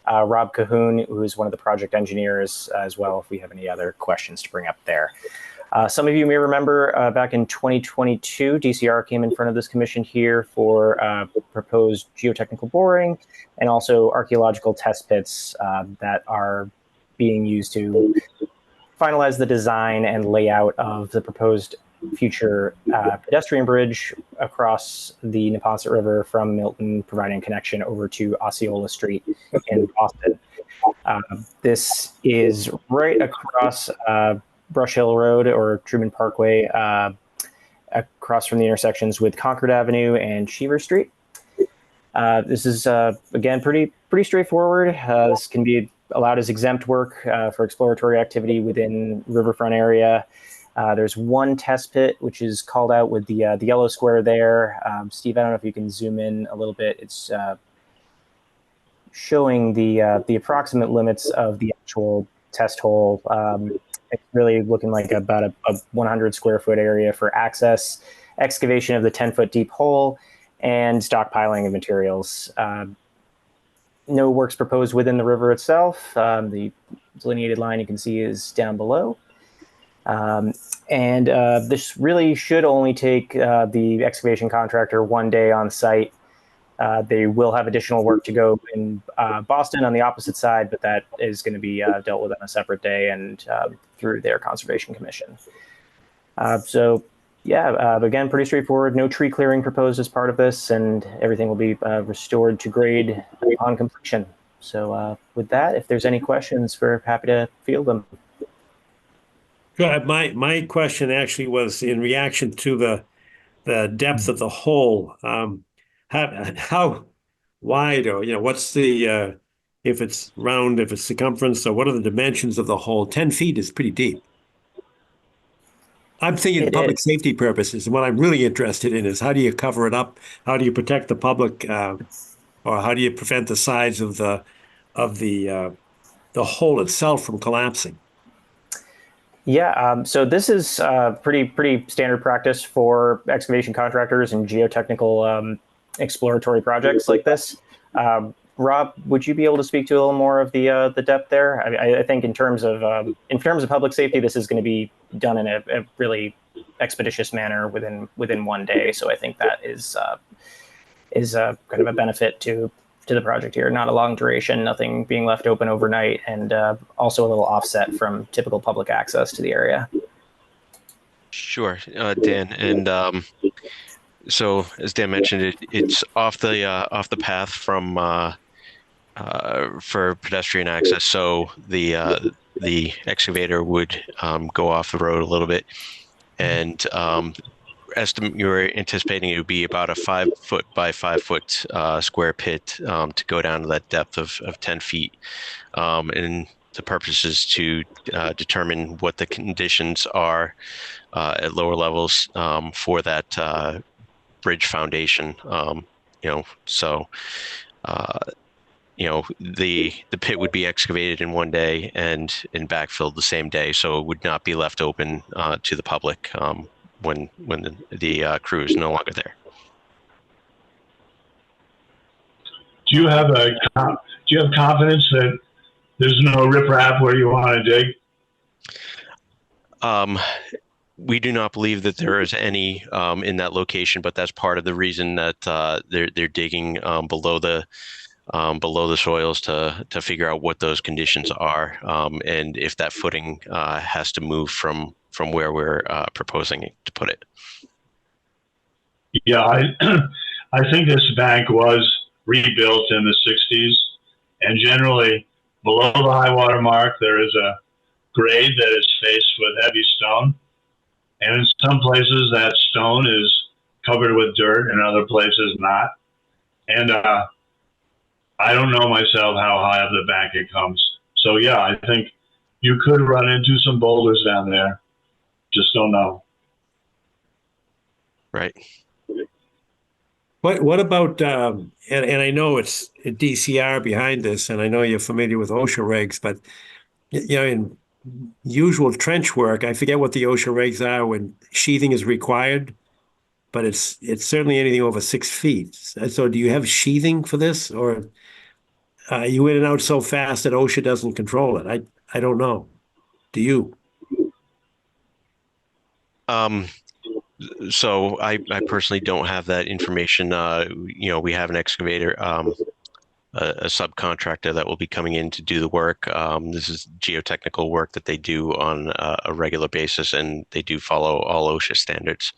Rob Cahoon, who's one of the project engineers as well, if we have any other questions to bring up there. Some of you may remember back in 2022, DCR came in front of this commission here for proposed geotechnical boring and also archaeological test pits that are being used to finalize the design and layout of the proposed future pedestrian bridge across the Neponset River from Milton, providing connection over to Osceola Street in Boston. This is right across Brush Hill Road or Truman Parkway across from the intersections with Concord Avenue and Cheever Street. This is, again, pretty straightforward. This can be allowed as exempt work for exploratory activity within riverfront area. There's one test pit, which is called out with the yellow square there. Steve, I don't know if you can zoom in a little bit. It's showing the approximate limits of the actual test hole. It's really looking like about a 100 square foot area for access, excavation of the 10-foot deep hole, and stockpiling of materials. No works proposed within the river itself. The delineated line you can see is down below. This really should only take the excavation contractor one day on site. They will have additional work to go in Boston on the opposite side, but that is going to be dealt with on a separate day and through their conservation commission. Again, pretty straightforward. No tree clearing proposed as part of this, and everything will be restored to grade on completion. So with that, if there's any questions, we're happy to field them. Good. My question actually was in reaction to the depth of the hole. How wide, or what's the if it's round, if it's circumference, or what are the dimensions of the hole? 10 feet is pretty deep. I'm thinking public safety purposes, and what I'm really interested in is how do you cover it up? How do you protect the public, or how do you prevent the sides of the hole itself from collapsing? Yeah, so this is pretty standard practice for excavation contractors and geotechnical exploratory projects like this. Rob, would you be able to speak to a little more of the depth there? I think in terms of public safety, this is going to be done in a really expeditious manner within one day. So I think that is kind of a benefit to the project here. Not a long duration, nothing being left open overnight, and also a little offset from typical public access to the area. Sure, Dan, and so as Dan mentioned, it's off the path from for pedestrian access. So the excavator would go off the road a little bit, and you were anticipating it would be about a 5 foot by 5 foot square pit to go down to that depth of 10 feet. And the purpose is to determine what the conditions are at lower levels for that bridge foundation. The pit would be excavated in one day and backfilled the same day, so it would not be left open to the public when the crew is no longer there. Do you have confidence that there's no riprap where you want to dig? We do not believe that there is any in that location, but that's part of the reason that they're digging below the soils to figure out what those conditions are, and if that footing has to move from where we're proposing to put it. Yeah, I think this bank was rebuilt in the 60s, and generally below the high water mark there is a grade that is faced with heavy stone, and in some places that stone is covered with dirt and other places not. And I don't know myself how high up the bank it comes. So yeah, I think you could run into some boulders down there. Just don't know. Right. What about, and I know it's a DCR behind this, and I know you're familiar with OSHA regs, but in usual trench work, I forget what the OSHA regs are when sheathing is required, but it's certainly anything over 6 feet. So do you have sheathing for this, or you in and out so fast that OSHA doesn't control it? I don't know. Do you? So I personally don't have that information. We have an excavator, a subcontractor that will be coming in to do the work. This is geotechnical work that they do on a regular basis, and they do follow all OSHA standards.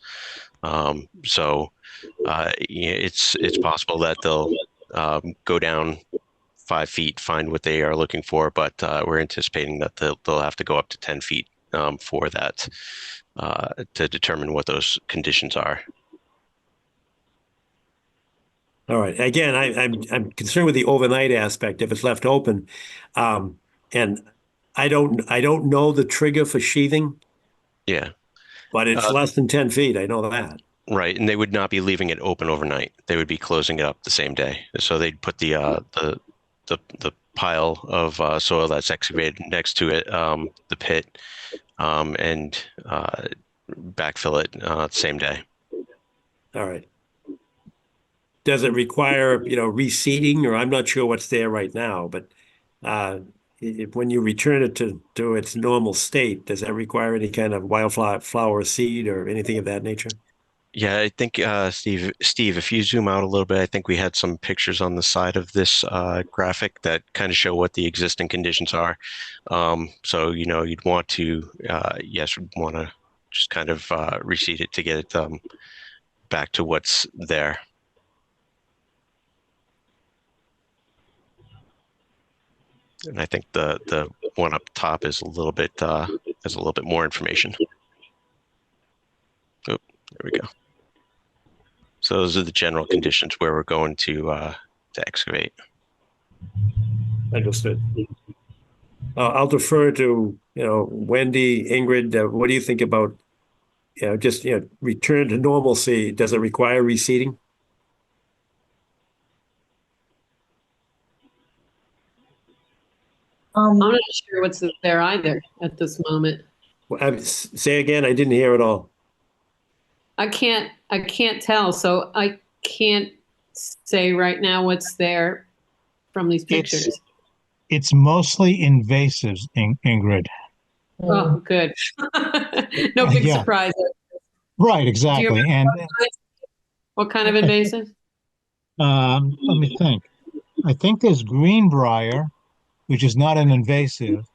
It's possible that they'll go down 5 feet, find what they are looking for, but we're anticipating that they'll have to go up to 10 feet for that to determine what those conditions are. All right. Again, I'm concerned with the overnight aspect if it's left open, and I don't know the trigger for sheathing. Yeah. But it's less than 10 feet. I know that. Right, and they would not be leaving it open overnight. They would be closing it up the same day. So they'd put the pile of soil that's excavated next to it, the pit, and backfill it the same day. All right. Does it require, reseeding, or I'm not sure what's there right now, but when you return it to its normal state, does that require any kind of wildflower seed or anything of that nature? Yeah, I think Steve, if you zoom out a little bit, I think we had some pictures on the side of this graphic that kind of show what the existing conditions are. So you'd want to, yes, would want to just kind of reseed it to get it back to what's there. And I think the one up top is a little bit has a little bit more information. Oh, there we go. So those are the general conditions where we're going to excavate. Understood. I'll defer to Wendy, Ingrid. What do you think about just return to normalcy? Does it require reseeding? I'm not sure what's there either at this moment. Say again, I didn't hear it all. I can't tell, so I can't say right now what's there from these pictures. It's mostly invasives, Ingrid. Oh, good. No big surprises. Right, exactly. And what kind of invasive? Let me think. I think there's greenbrier, which is not an invasive,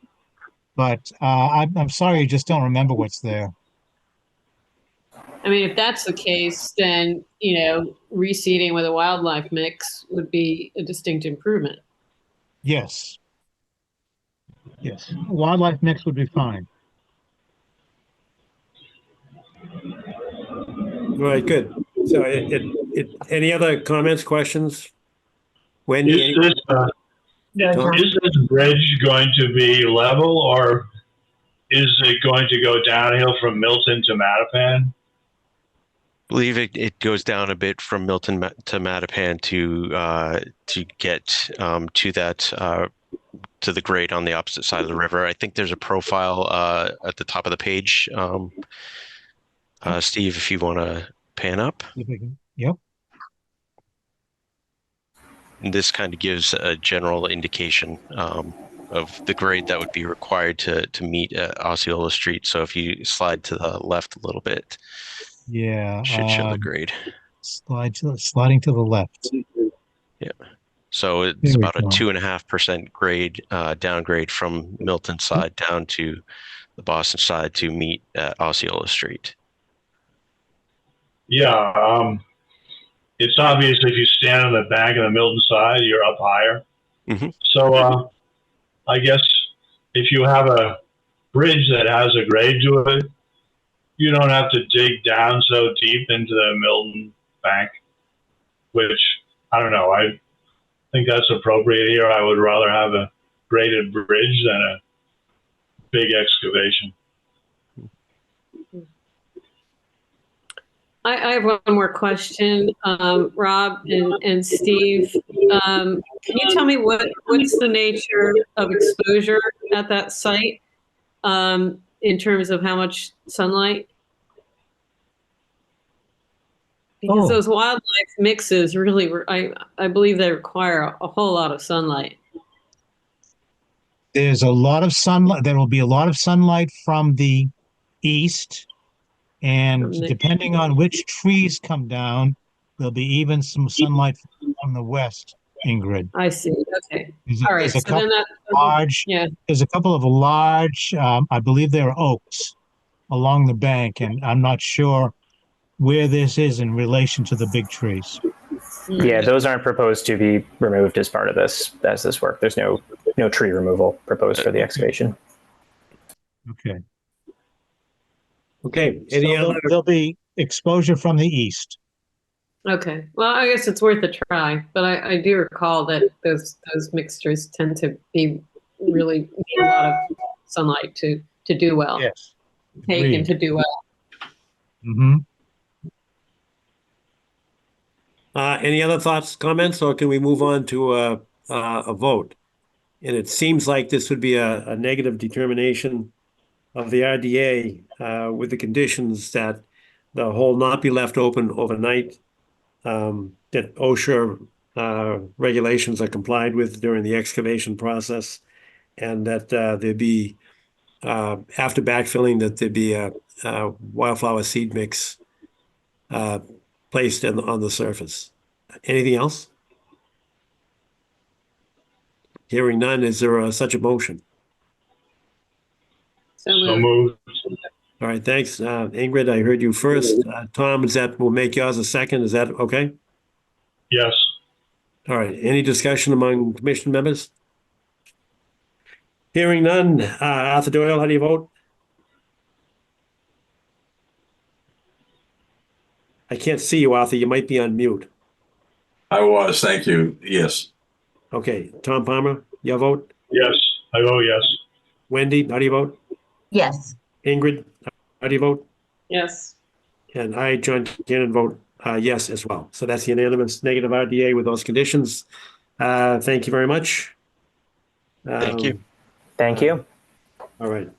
but I'm sorry, I just don't remember what's there. I mean, if that's the case, then, reseeding with a wildlife mix would be a distinct improvement. Yes. Yes. Wildlife mix would be fine. All right, good. So any other comments, questions? Wendy? Is this bridge going to be level, or is it going to go downhill from Milton to Mattapan? I believe it goes down a bit from Milton to Mattapan to get to that to the grade on the opposite side of the river. I think there's a profile at the top of the page. Steve, if you want to pan up. Yep. And this kind of gives a general indication of the grade that would be required to meet Osceola Street. So if you slide to the left a little bit, yeah, should show the grade. Sliding to the left. Yeah. So it's about a 2.5% grade downgrade from Milton side down to the Boston side to meet at Osceola Street. Yeah, it's obvious if you stand on the bank of the Milton side, you're up higher. Mm-hmm. So I guess if you have a bridge that has a grade to it, you don't have to dig down so deep into the Milton bank, which, I don't know, I think that's appropriate here. I would rather have a graded bridge than a big excavation. I have one more question, Rob and Steve. Can you tell me what's the nature of exposure at that site in terms of how much sunlight? Because those wildlife mixes really, I believe they require a whole lot of sunlight. There's a lot of sunlight. There will be a lot of sunlight from the east. And depending on which trees come down, there'll be even some sunlight from the west, Ingrid. I see. Okay. All right. There's a couple of large, I believe they're oaks along the bank, and I'm not sure where this is in relation to the big trees. Yeah, those aren't proposed to be removed as part of this work. There's no tree removal proposed for the excavation. Okay. Okay, So any other? there'll be exposure from the east. Okay. Well, I guess it's worth a try, but I do recall that those mixtures tend to be really need a lot of sunlight to do well. Yes. Take and Agreed. to do well. Mm-hmm. Any other thoughts, comments, or can we move on to a vote? And it seems like this would be a negative determination of the RDA with the conditions that the hole not be left open overnight, that OSHA regulations are complied with during the excavation process, and that there be, after backfilling, that there be a wildflower seed mix placed on the surface. Anything else? Hearing none, is there such a motion? So So moved. moved. All right, thanks. Ingrid, I heard you first. Tom, will make yours a second? Is that okay? Yes. All right, any discussion among commission members? Hearing none. Arthur Doyle, how do you vote? I can't see you, Arthur. You might be on mute. I was, thank you. Yes. Okay, Tom Palmer, your vote? Yes. I vote yes. Wendy, how do you vote? Yes. Ingrid, how do you vote? Yes. And I, John Cannon, vote yes as well. So that's unanimous negative RDA with those conditions. Thank you very much. Thank you. Thank you. All right.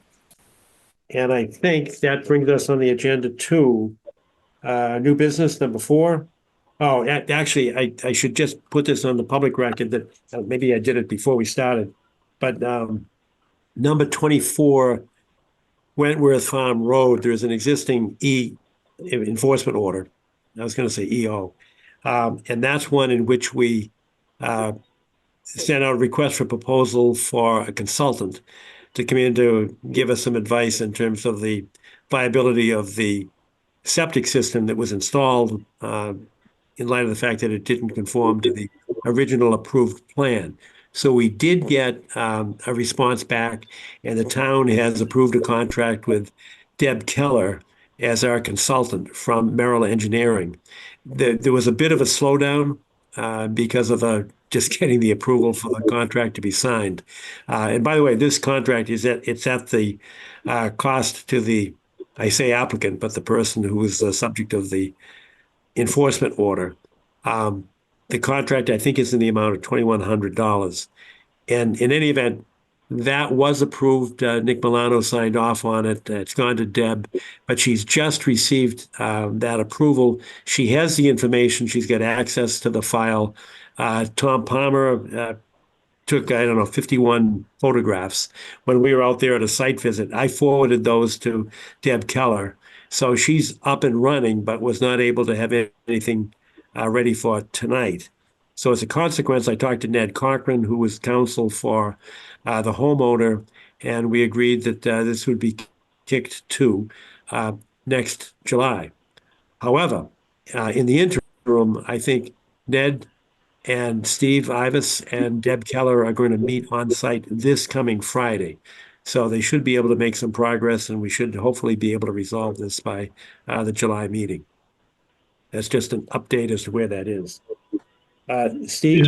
And I think that brings us on the agenda to new business number 4. Oh, actually, I should just put this on the public record that maybe I did it before we started. But number 24, Wentworth Farm Road, there's an existing enforcement order. I was going to say EO. And that's one in which we sent out a request for proposal for a consultant to come in to give us some advice in terms of the viability of the septic system that was installed in light of the fact that it didn't conform to the original approved plan. So we did get a response back, and the town has approved a contract with Deb Keller as our consultant from Merrill Engineering. There was a bit of a slowdown because of just getting the approval for the contract to be signed. And by the way, this contract it's at the cost to the, I say applicant, but the person who is the subject of the enforcement order. The contract, I think, is in the amount of $2,100. And in any event, that was approved. Nick Milano signed off on it. It's gone to Deb, but she's just received that approval. She has the information. She's got access to the file. Tom Palmer took, 51 photographs when we were out there at a site visit. I forwarded those to Deb Keller. So she's up and running, but was not able to have anything ready for tonight. So as a consequence, I talked to Ned Cochran, who was counsel for the homeowner, and we agreed that this would be kicked to next July. However, in the interim, I think Ned and Steve Ivas and Deb Keller are going to meet on site this coming Friday. So they should be able to make some progress, and we should hopefully be able to resolve this by the July meeting. That's just an update as to where that is. Steve?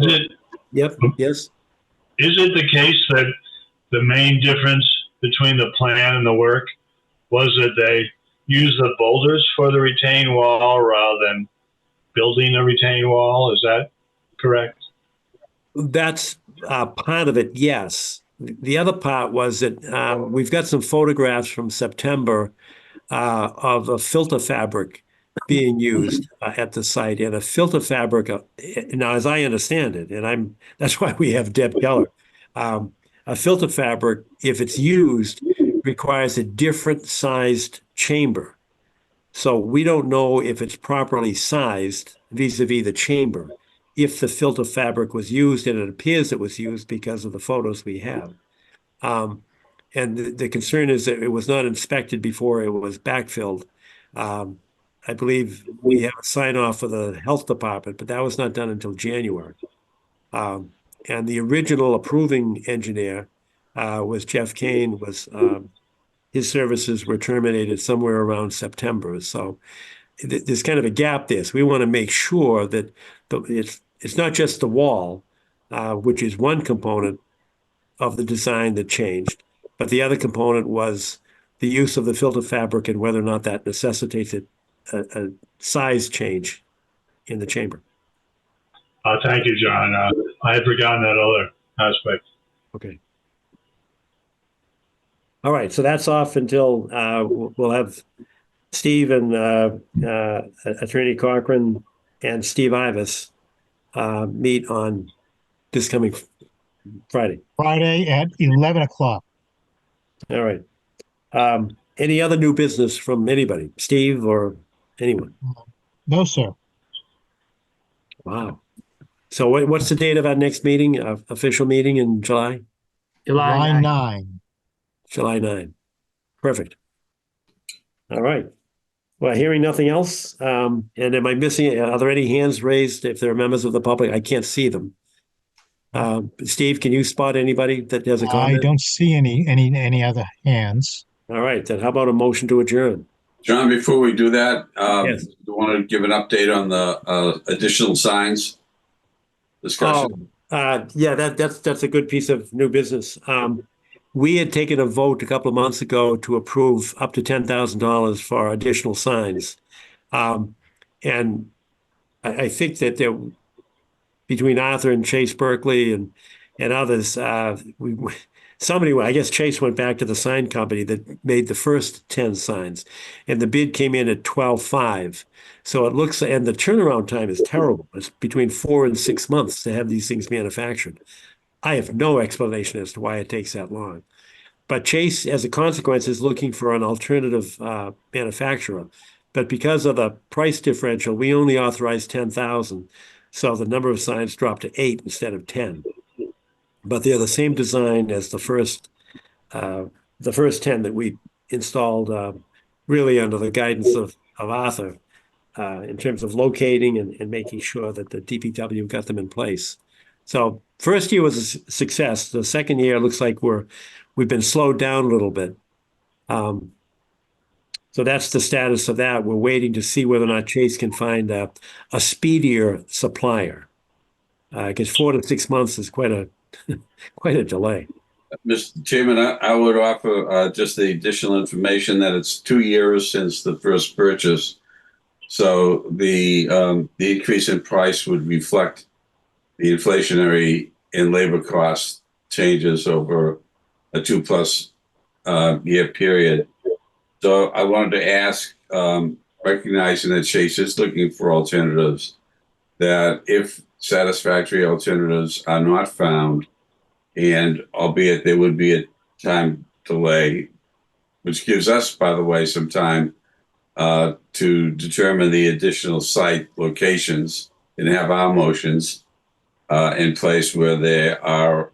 Yep, yes? Is it the case that the main difference between the plan and the work was that they used the boulders for the retaining wall rather than building a retaining wall? Is that correct? That's part of it, yes. The other part was that we've got some photographs from September of a filter fabric being used at the site, and a filter fabric. Now, as I understand it, and that's why we have Deb Keller. A filter fabric, if it's used, requires a different sized chamber. So we don't know if it's properly sized vis-a-vis the chamber, if the filter fabric was used, and it appears it was used because of the photos we have. And the concern is that it was not inspected before it was backfilled. I believe we have a sign off for the health department, but that was not done until January. And the original approving engineer was Jeff Kane, was his services were terminated somewhere around September. So there's kind of a gap there. So we want to make sure that it's not just the wall, which is one component of the design that changed, but the other component was the use of the filter fabric and whether or not that necessitates a size change in the chamber. Thank you, John. I had forgotten that other aspect. Okay. All right, so that's off until we'll have Steve and Attorney Cochran and Steve Ivas meet on this coming Friday. Friday at 11 o'clock. All right. Any other new business from anybody, Steve or anyone? No, sir. Wow. So what's the date of our next meeting, official meeting in July? July 9. July 9. Perfect. All right. Well, hearing nothing else, and am I missing, are there any hands raised if there are members of the public? I can't see them. Steve, can you spot anybody that has a comment? I don't see any other hands. All right, then how about a motion to adjourn? John, before we do that, Yes. you want to give an update on the additional signs discussion? Yeah, that's a good piece of new business. We had taken a vote a couple of months ago to approve up to $10,000 for additional signs. And I think that between Arthur and Chase Berkeley and others, somebody, I guess Chase went back to the sign company that made the first 10 signs, and the bid came in at 12.5. So it looks, and the turnaround time is terrible. It's between 4 and 6 months to have these things manufactured. I have no explanation as to why it takes that long. But Chase, as a consequence, is looking for an alternative manufacturer. But because of the price differential, we only authorized 10,000. So the number of signs dropped to 8 instead of 10. But they're the same design as the first 10 that we installed, really under the guidance of Arthur, in terms of locating and making sure that the DPW got them in place. So first year was a success. The second year looks like we've been slowed down a little bit. So that's the status of that. We're waiting to see whether or not Chase can find a speedier supplier, because 4 to 6 months is quite a delay. Mr. Chairman, I would offer just the additional information that it's 2 years since the first purchase. So the increase in price would reflect the inflationary and labor cost changes over a 2+ year period. So I wanted to ask, recognizing that Chase is looking for alternatives, that if satisfactory alternatives are not found, and albeit there would be a time delay, which gives us, by the way, some time to determine the additional site locations and have our motions in place where they are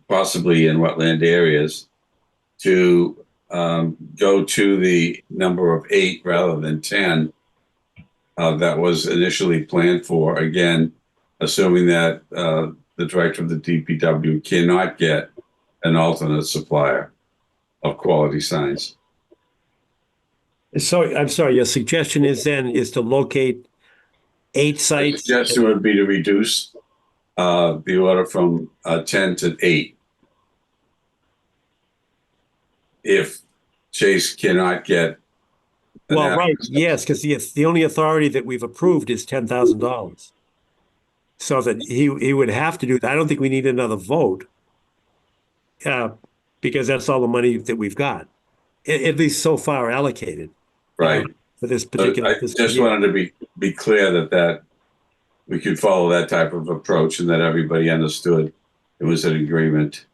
possibly in wetland areas, to go to the number of 8 rather than 10 that was initially planned for, again, assuming that the director of the DPW cannot get an alternate supplier of quality signs. So I'm sorry, your suggestion is to locate 8 sites? The suggestion would be to reduce the order from 10 to 8. If Chase cannot get. Well, right, yes, because the only authority that we've approved is $10,000. So that he would have to do that. I don't think we need another vote, because that's all the money that we've got, at least so far allocated. Right. For this particular. I just wanted to be clear that we could follow that type of approach and that everybody understood it was an agreement.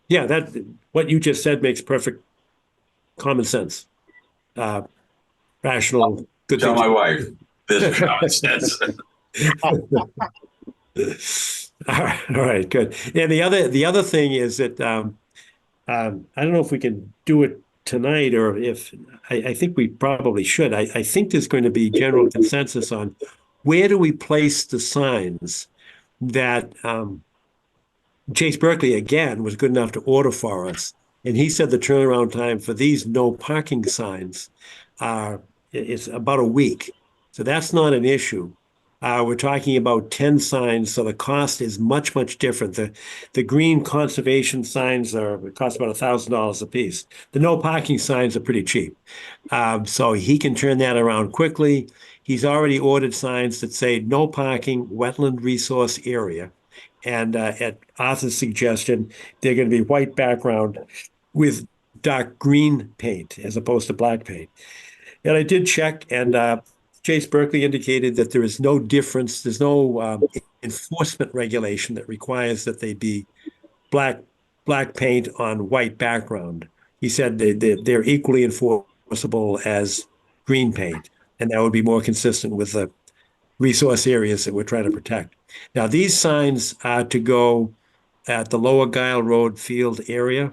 Yeah, what you just said makes perfect common sense. Rational, good. Tell my wife there's common sense. All right, good. And the other thing is that I don't know if we can do it tonight, or if I think we probably should. I think there's going to be general consensus on where do we place the signs that Chase Berkeley again was good enough to order for us And he said the turnaround time for these no parking signs it's about a week. So that's not an issue. We're talking about 10 signs, so the cost is much, much different. The green conservation signs cost about $1,000 a piece. The no parking signs are pretty cheap. So he can turn that around quickly. He's already ordered signs that say no parking, wetland resource area. And at Arthur's suggestion, they're going to be white background with dark green paint as opposed to black paint. And I did check, and Chase Berkeley indicated that there is no difference. There's no enforcement regulation that requires that they be black paint on white background. He said they're equally enforceable as green paint, and that would be more consistent with the resource areas that we're trying to protect. Now, these signs are to go at the Lower Guile Road field area.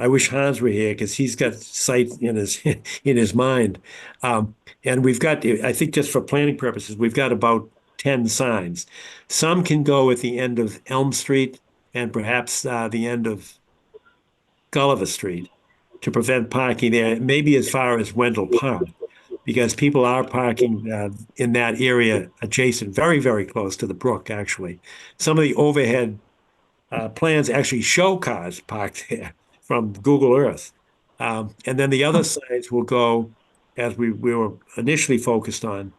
I wish Hans were here because he's got sight in his mind. And we've got, I think just for planning purposes, we've got about 10 signs. Some can go at the end of Elm Street and perhaps the end of Gulliver Street to prevent parking there, maybe as far as Wendell Park, because people are parking in that area adjacent, very, very close to the brook, actually. Some of the overhead plans actually show cars parked there from Google Earth. And then the other signs will go, as we were initially focused on,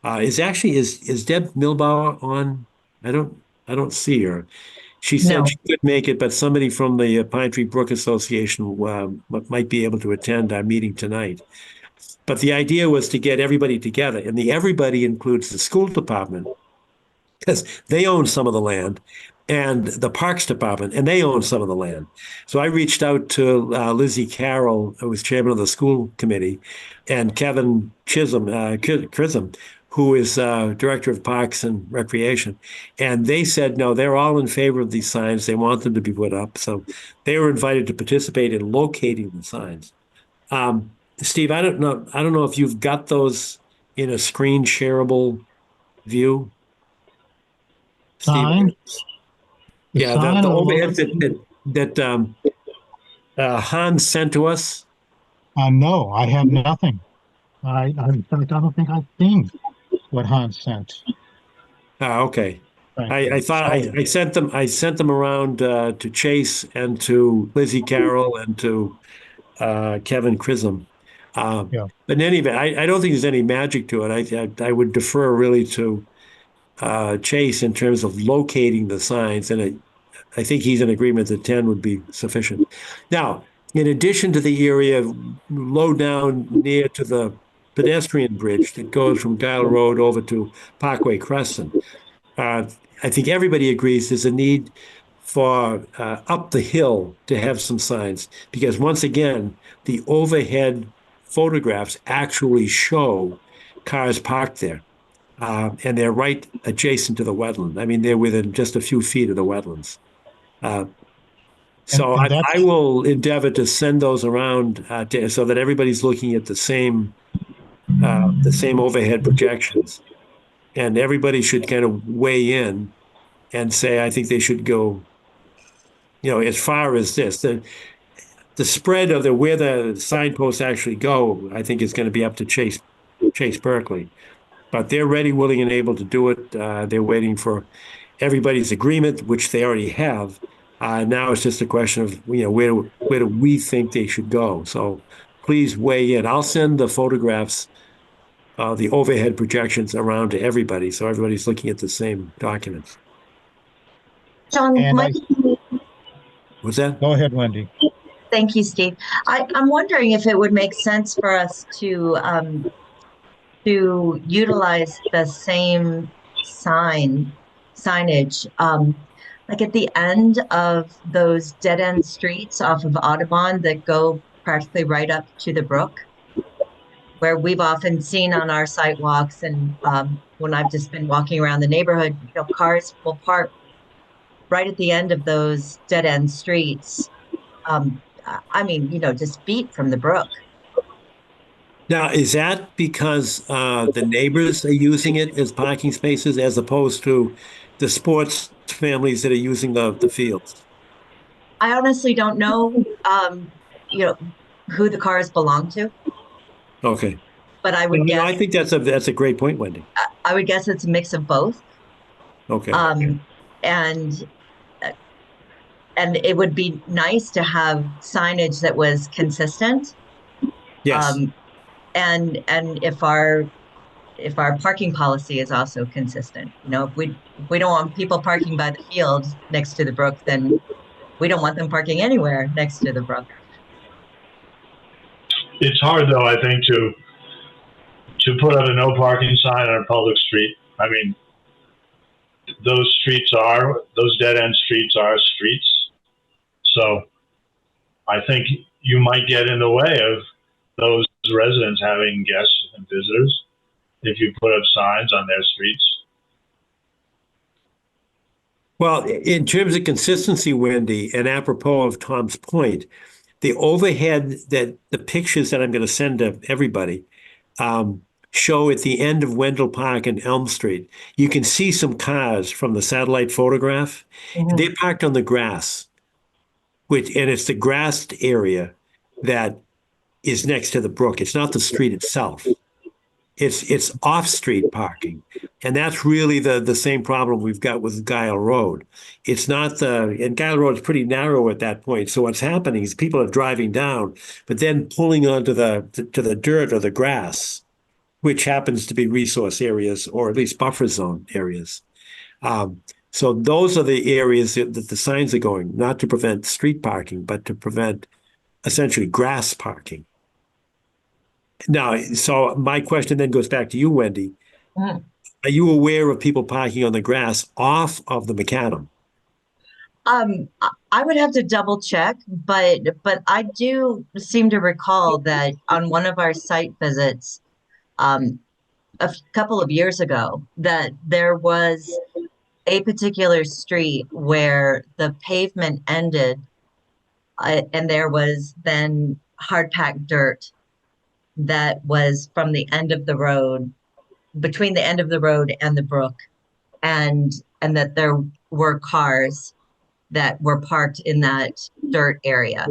is Deb Milbauer on? I don't see her. She said No. she could make it, but somebody from the Pine Tree Brook Association might be able to attend our meeting tonight. But the idea was to get everybody together, and the everybody includes the school department, because they own some of the land, and the Parks Department, and they own some of the land. So I reached out to Lizzie Carroll, who was chairman of the school committee, and Kevin Chisholm, who is director of Parks and Recreation. And they said, no, they're all in favor of these signs. They want them to be put up. So they were invited to participate in locating the signs. Steve, I don't know if you've got those in a screen shareable view. Sign? Steve? Yeah, the overhead that Hans sent to us. No, I have nothing. In fact, I don't think I've seen what Hans sent. Okay. Frankly. I thought I sent them around to Chase and to Lizzie Carroll and to Kevin Chisholm. Yeah. But in any event, I don't think there's any magic to it. I would defer really to Chase in terms of locating the signs, and I think he's in agreement that 10 would be sufficient. Now, in addition to the area low down near to the pedestrian bridge that goes from Guile Road over to Parkway Crescent, I think everybody agrees there's a need for up the hill to have some signs, because once again, the overhead photographs actually show cars parked there. And they're right adjacent to the wetland. I mean, they're within just a few feet of the wetlands. So I will endeavor to send those around so that everybody's looking at the same overhead projections, and everybody should kind of weigh in and say, I think they should go, as far as this. The spread of where the signposts actually go, I think is going to be up to Chase Berkeley. But they're ready, willing, and able to do it. They're waiting for everybody's agreement, which they already have. Now it's just a question of, where do we think they should go? So please weigh in. I'll send the photographs, the overhead projections around to everybody, so everybody's looking at the same documents. John, What's that? Go ahead, Wendy. Thank you, Steve. I'm wondering if it would make sense for us to utilize the same signage, like at the end of those dead-end streets off of Audubon that go practically right up to the brook, where we've often seen on our site walks, and when I've just been walking around the neighborhood, cars will park right at the end of those dead-end streets. Just feet from the brook. Now, is that because the neighbors are using it as parking spaces as opposed to the sports families that are using the fields? I honestly don't know you know, who the cars belong to, Okay. but I Well, would guess I think that's a great point, Wendy. I would guess it's a mix of both. Okay. And and it would be nice to have signage that was consistent. Yes. And if our parking policy is also consistent, if we don't want people parking by the field next to the brook, then we don't want them parking anywhere next to the brook. It's hard though, I think, to put up a no parking sign on a public street. I mean, those dead end streets are streets. So I think you might get in the way of those residents having guests and visitors if you put up signs on their streets. Well, in terms of consistency, Wendy, and apropos of Tom's point, the overhead that the pictures that I'm going to send to everybody show at the end of Wendell Park and Elm Street, you can see some cars from the satellite photograph. Mhm. They're parked on the grass, and it's the grassed area that is next to the brook. It's not the street itself. It's off-street parking. And that's really the same problem we've got with Guile Road. It's not and Guile Road is pretty narrow at that point. So what's happening is people are driving down, but then pulling onto to the dirt or the grass, which happens to be resource areas or at least buffer zone areas. So those are the areas that the signs are going, not to prevent street parking, but to prevent essentially grass parking. Now, so my question then goes back to you, Wendy. Mhm. Are you aware of people parking on the grass off of the macadam? I would have to double check, but I do seem to recall that on one of our site visits, a couple of years ago, that there was a particular street where the pavement ended, and there was then hard packed dirt that was from the end of the road, between the end of the road and the brook, and that there were cars that were parked in that dirt area.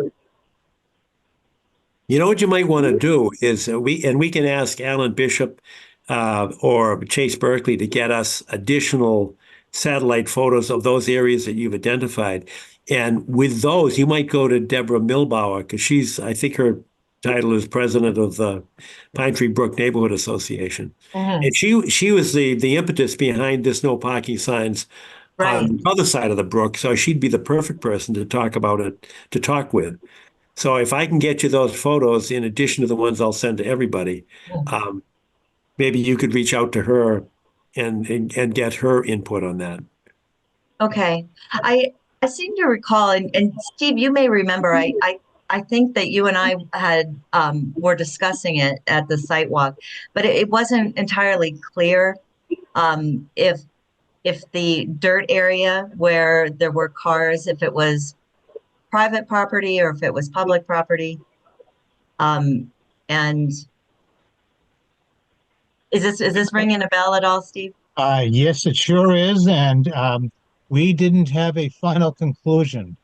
You know what you might want to do is we can ask Alan Bishop or Chase Berkeley to get us additional satellite photos of those areas that you've identified. And with those, you might go to Deborah Milbauer because I think her title is president of the Pine Tree Brook Neighborhood Association. Mhm. And she was the impetus behind this no parking signs on the other side of the brook. So she'd be the perfect person to talk about it, to talk with. So if I can get you those photos in addition to the ones I'll send to everybody, maybe you could reach out to her and get her input on that. Okay. I seem to recall, and Steve, you may remember, I think that you and I had were discussing it at the site walk, but it wasn't entirely clear if the dirt area where there were cars, if it was private property or if it was public property. And is this ringing a bell at all, Steve? Yes, it sure is. And we didn't have a final conclusion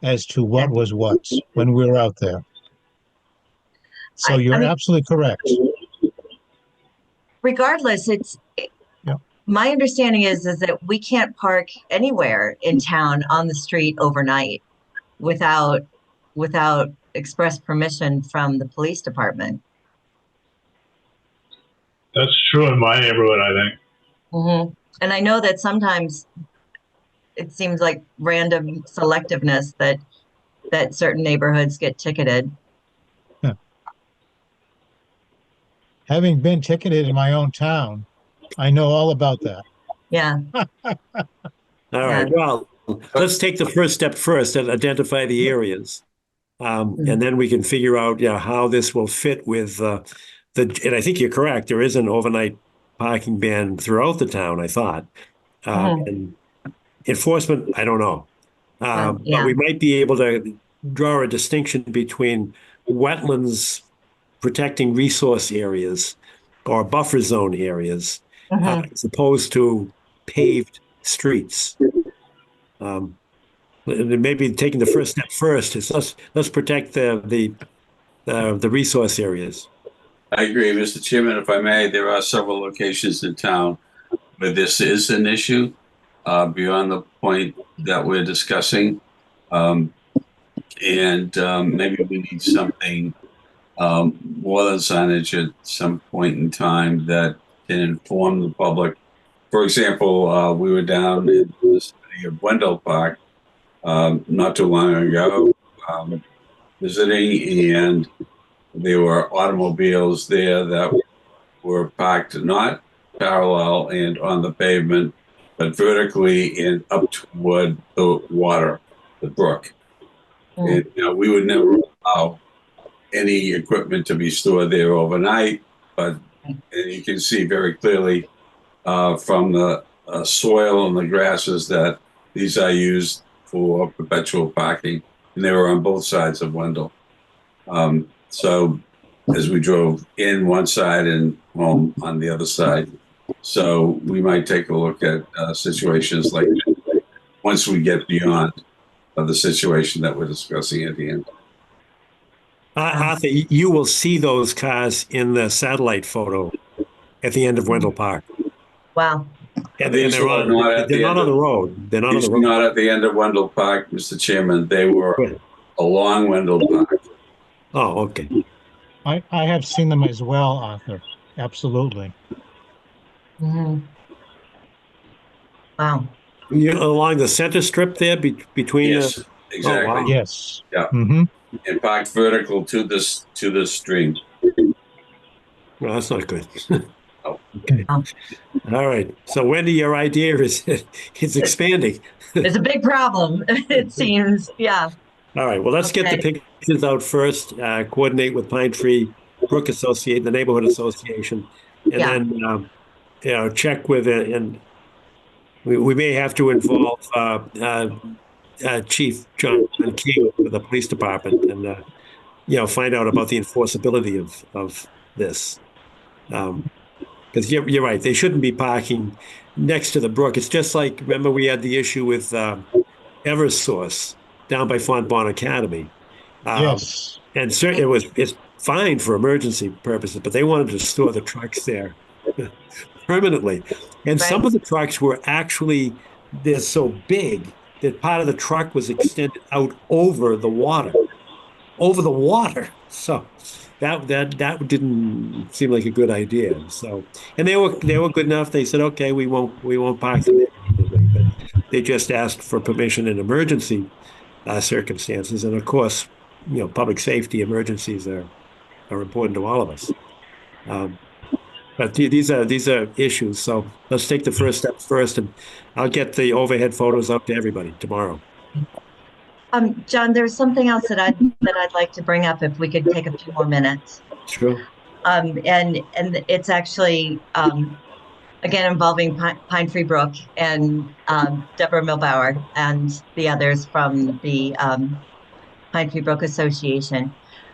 as to what was what when we were out there. So you're absolutely correct. Regardless, my understanding is that we can't park anywhere in town on the street overnight without express permission from the police department. That's true in my neighborhood, I think. Mm-hmm. And I know that sometimes it seems like random selectiveness that certain neighborhoods get ticketed. Yeah. Having been ticketed in my own town, I know all about that. Yeah. All right. Well, let's take the first step first and identify the areas. And then we can figure out how this will fit with and I think you're correct. There is an overnight parking ban throughout the town, I thought. And enforcement, I don't know. But we might be able to draw a distinction between wetlands protecting resource areas or buffer zone areas as opposed to paved streets. maybe taking the first step first is let's protect the resource areas. I agree, Mr. Chairman. If I may, there are several locations in town where this is an issue beyond the point that we're discussing. Maybe we need something more than signage at some point in time that can inform the public. For example, we were down in the city of Wendell Park not too long ago visiting, and there were automobiles there that were parked not parallel and on the pavement, but vertically and up toward the water, the brook. And we would never allow any equipment to be stored there overnight, but and you can see very clearly from the soil and the grasses that these are used for perpetual parking, and they were on both sides of Wendell. So as we drove in one side and home on the other side, so we might take a look at situations like that once we get beyond the situation that we're discussing at the end. Arthur, you will see those cars in the satellite photo at the end of Wendell Park. Wow. And they're not on the road. They're not on the road. Not at the end of Wendell Park, Mr. Chairman. They were along Wendell Park. Oh, okay. I have seen them as well, Arthur. Absolutely. Mm-hmm. Wow. Along the center strip there between yes, exactly. Oh, wow. Yes. Yeah. Mm-hmm. And parked vertical to this stream. Well, that's not good. Oh. Okay. All right. So Wendy, your idea is it's expanding. It's a big problem, it seems. Yeah. All right. Well, let's get the pictures out first. Coordinate with Pine Tree Brook Association, the neighborhood association, and then check with it. And we may have to involve Chief John King with the police department, and find out about the enforceability of this. Because you're right, they shouldn't be parking next to the brook. It's just like, remember we had the issue with Eversource down by Fontbonne Academy. Yes. And certainly it's fine for emergency purposes, but they wanted to store the trucks there permanently. And some of the trucks were actually, they're so big that part of the truck was extended out over the water. So that didn't seem like a good idea. So, and they were good enough. They said, okay, we won't park them there immediately, but they just asked for permission in emergency circumstances. And of course, public safety emergencies are important to all of us. But these are issues. So let's take the first step first, and I'll get the overhead photos up to everybody tomorrow. John, there's something else that I'd like to bring up if we could take a few more minutes. Sure. And it's actually again involving Pine Tree Brook and Deborah Milbauer and the others from the Pine Tree Brook Association.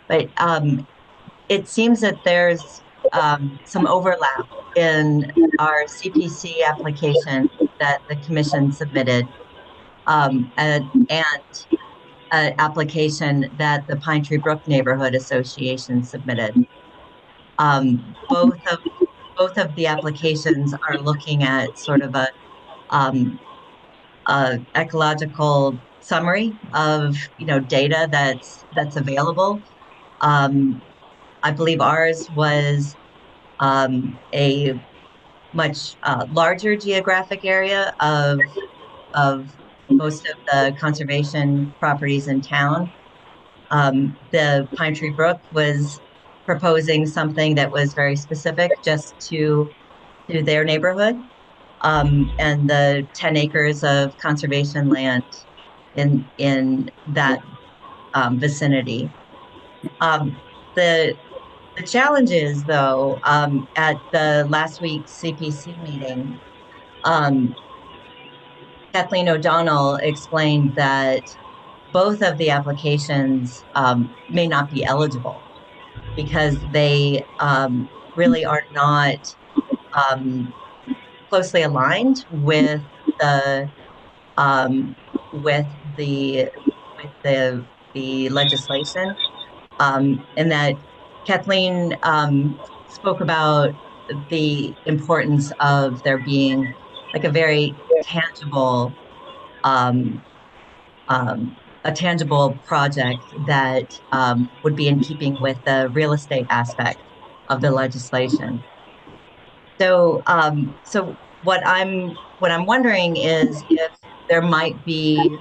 But it seems that there's some overlap in our CPC application that the commission submitted and an application that the Pine Tree Brook Neighborhood Association submitted. Both of the applications are looking at sort of a ecological summary of data that's available. I believe ours was a much larger geographic area of most of the conservation properties in town. The Pine Tree Brook was proposing something that was very specific just to their neighborhood, and the 10 acres of conservation land in that vicinity. The challenge is, though, at the last week's CPC meeting, Kathleen O'Donnell explained that both of the applications may not be eligible because they really are not closely aligned with the legislation, and that Kathleen spoke about the importance of there being like a very tangible um, a tangible project that would be in keeping with the real estate aspect of the legislation. So what I'm wondering is if there might be,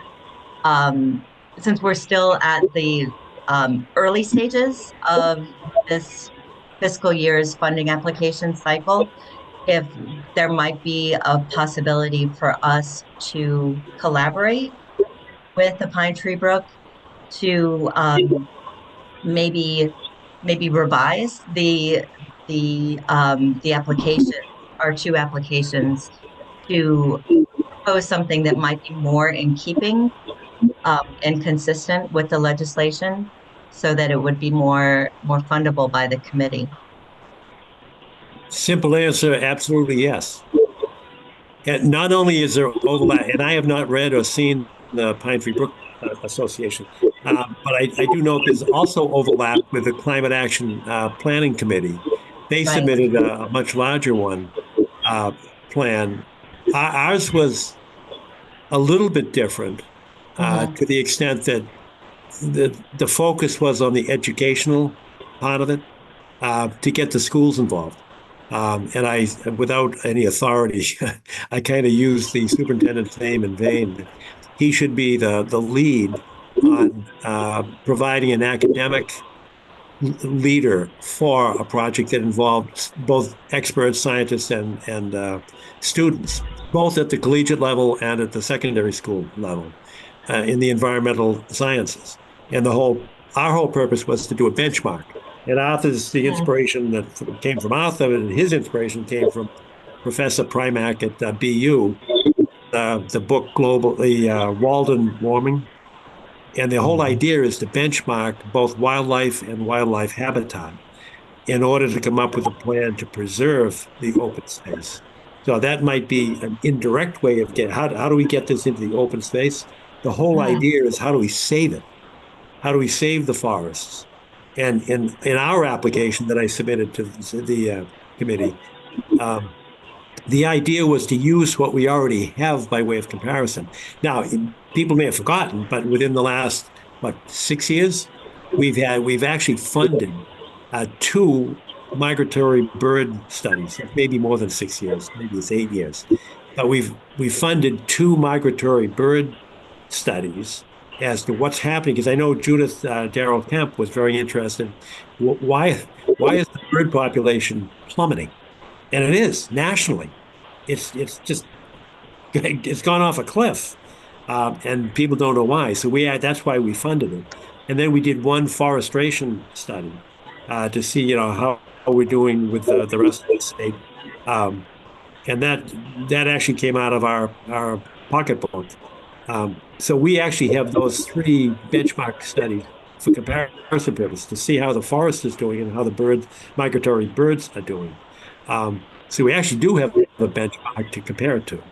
um, since we're still at the early stages of this fiscal year's funding application cycle, if there might be a possibility for us to collaborate with the Pine Tree Brook to maybe revise the application, our two applications, to propose something that might be more in keeping and consistent with the legislation, so that it would be more fundable by the committee. Simple answer, absolutely yes. And not only is there overlap, and I have not read or seen the Pine Tree Brook Association, but I do know there's also overlap with the Climate Action Planning Committee. They Right. submitted a much larger one plan. Ours was a little bit different to the extent that the focus was on the educational part of it to get the schools involved. And I, without any authority, I kind of used the superintendent's name in vain. He should be the lead on providing an academic leader for a project that involved both experts, scientists, and students, both at the collegiate level and at the secondary school level in the environmental sciences. And our whole purpose was to do a benchmark. And the inspiration that came from Arthur, and his inspiration came from Professor Primack at BU, the book Walden Warming. And the whole idea is to benchmark both wildlife and wildlife habitat in order to come up with a plan to preserve the open space. So that might be an indirect way of how do we get this into the open space? The whole idea is, how do we save it? How do we save the forests? And in our application that I submitted to the committee, the idea was to use what we already have by way of comparison. Now, people may have forgotten, but within the last 6 years, we've actually funded 2 migratory bird studies. Maybe more than 6 years, maybe it's 8 years. But we've funded 2 migratory bird studies as to what's happening, because I know Judith Darrell Kemp was very interested. Why is the bird population plummeting? And it is nationally. It's just it's gone off a cliff, and people don't know why. So that's why we funded it. And then we did 1 forestation study to see how we're doing with the rest of the state, and that actually came out of our pocketbook. So we actually have those 3 benchmark studies for comparison purposes to see how the forest is doing and how the migratory birds are doing. So we actually do have a benchmark to compare it to,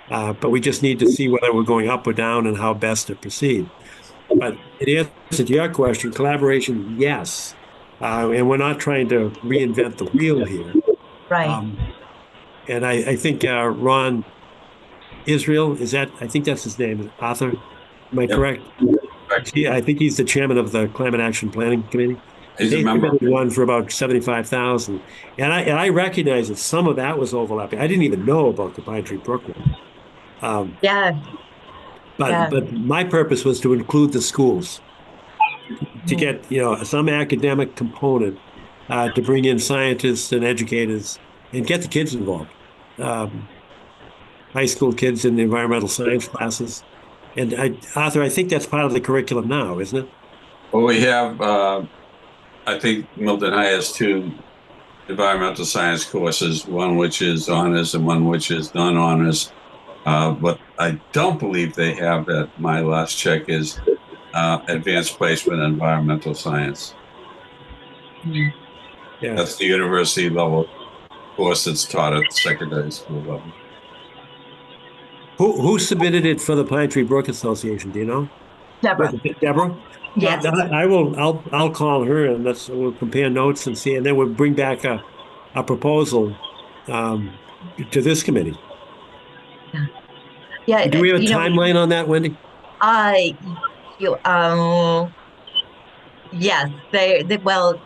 but we just need to see whether we're going up or down and how best to proceed. But in answer to your question, collaboration, yes, and we're not trying to reinvent the wheel here. Right. And I think Ron Israel, I think that's his name, Arthur, am I correct? Correct. I think he's the chairman of the Climate Action Planning Committee. He's a They member. submitted one for about 75,000, and I recognize that some of that was overlapping. I didn't even know about the Pine Tree Brook one. But my purpose was to include the schools, to get some academic component, to bring in scientists and educators and get the kids involved. High school kids in the environmental science classes. And Arthur, I think that's part of the curriculum now, isn't it? Well, we have, I think Milton High has 2 environmental science courses, one which is honors and one which is non-honors. But I don't believe they have at my last check is advanced placement in environmental science. Yeah. That's the university level course that's taught at the secondary school level. Who submitted it for the Pine Tree Brook Association? Do you know? Deborah. Was it Deborah? Yes. I'll call her and we'll compare notes and see, and then we'll bring back a proposal to this committee. Yeah. Do we have a timeline on that, Wendy? Yes, well,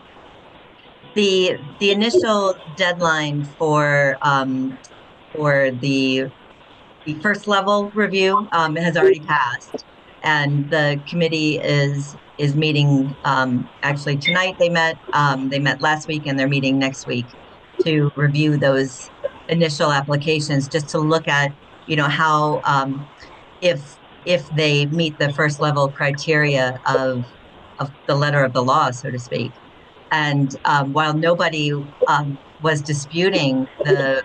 the initial deadline for the first level review has already passed, and the committee is meeting actually tonight. They met last week, and they're meeting next week to review those initial applications, just to look at how if they meet the first level criteria of the letter of the law, so to speak. And while nobody was disputing the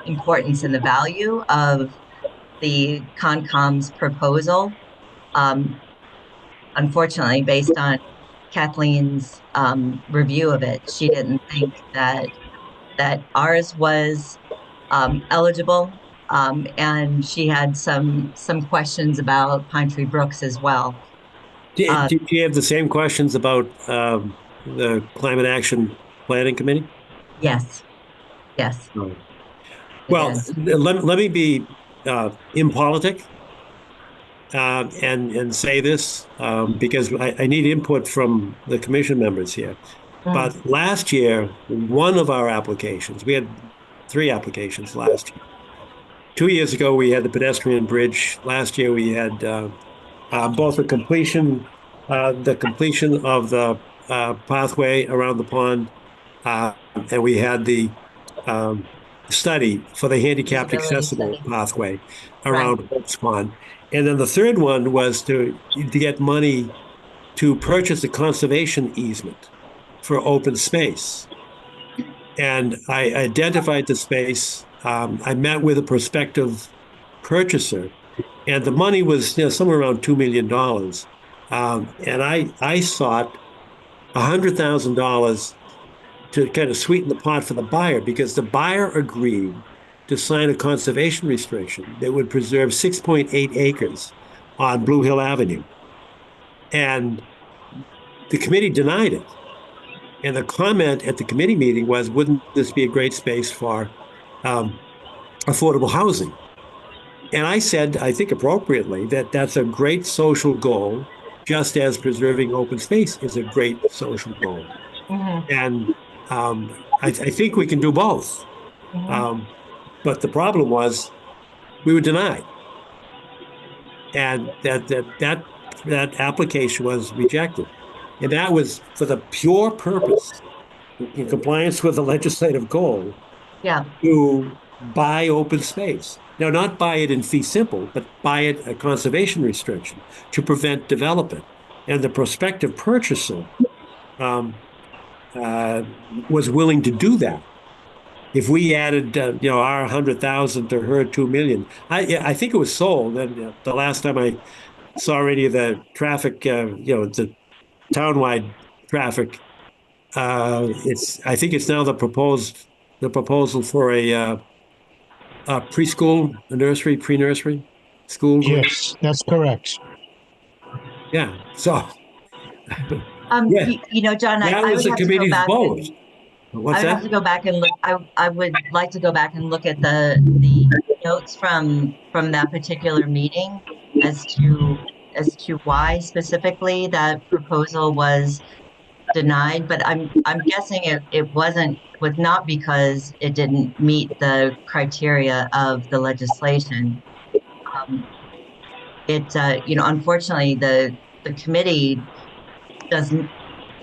importance and the value of the Concom's proposal, unfortunately, based on Kathleen's review of it, she didn't think that ours was eligible, and she had some questions about Pine Tree Brooks as well. Did you have the same questions about the Climate Action Planning Committee? Yes. Well, let me be impolitic and say this because I need input from the commission members here. But last year, one of our applications, we had 3 applications last year. 2 years ago, we had the pedestrian bridge. Last year, we had both the completion of the pathway around the pond, and we had the study for the handicapped accessible pathway around Hope's Pond. And then the third one was to get money to purchase a conservation easement for open space. And I identified the space. I met with a prospective purchaser, and the money was somewhere around $2 million. And I sought $100,000 to kind of sweeten the pot for the buyer, because the buyer agreed to sign a conservation restriction that would preserve 6.8 acres on Blue Hill Avenue. And the committee denied it. And the comment at the committee meeting was, wouldn't this be a great space for affordable housing? And I said, I think appropriately, that that's a great social goal, just as preserving open space is a great social goal. And I think we can do both. But the problem was we were denied. And that application was rejected. And that was for the pure purpose, in compliance with the legislative goal, to buy open space. Now, not buy it in fee simple, but buy it a conservation restriction to prevent development. And the prospective purchaser was willing to do that. If we added, our 100,000 to her 2 million, I think it was sold. And the last time I saw any of the traffic, the townwide traffic, I think it's now the proposal for a preschool, a nursery, pre-nursery school. Yes, that's correct. Yeah. So. John, that I was would a have to go committee's back. vote. What's that? Have to go back and look. I would like to go back and look at the notes from that particular meeting as to why specifically that proposal was denied. But I'm guessing it was not because it didn't meet the criteria of the legislation. Unfortunately, the committee doesn't.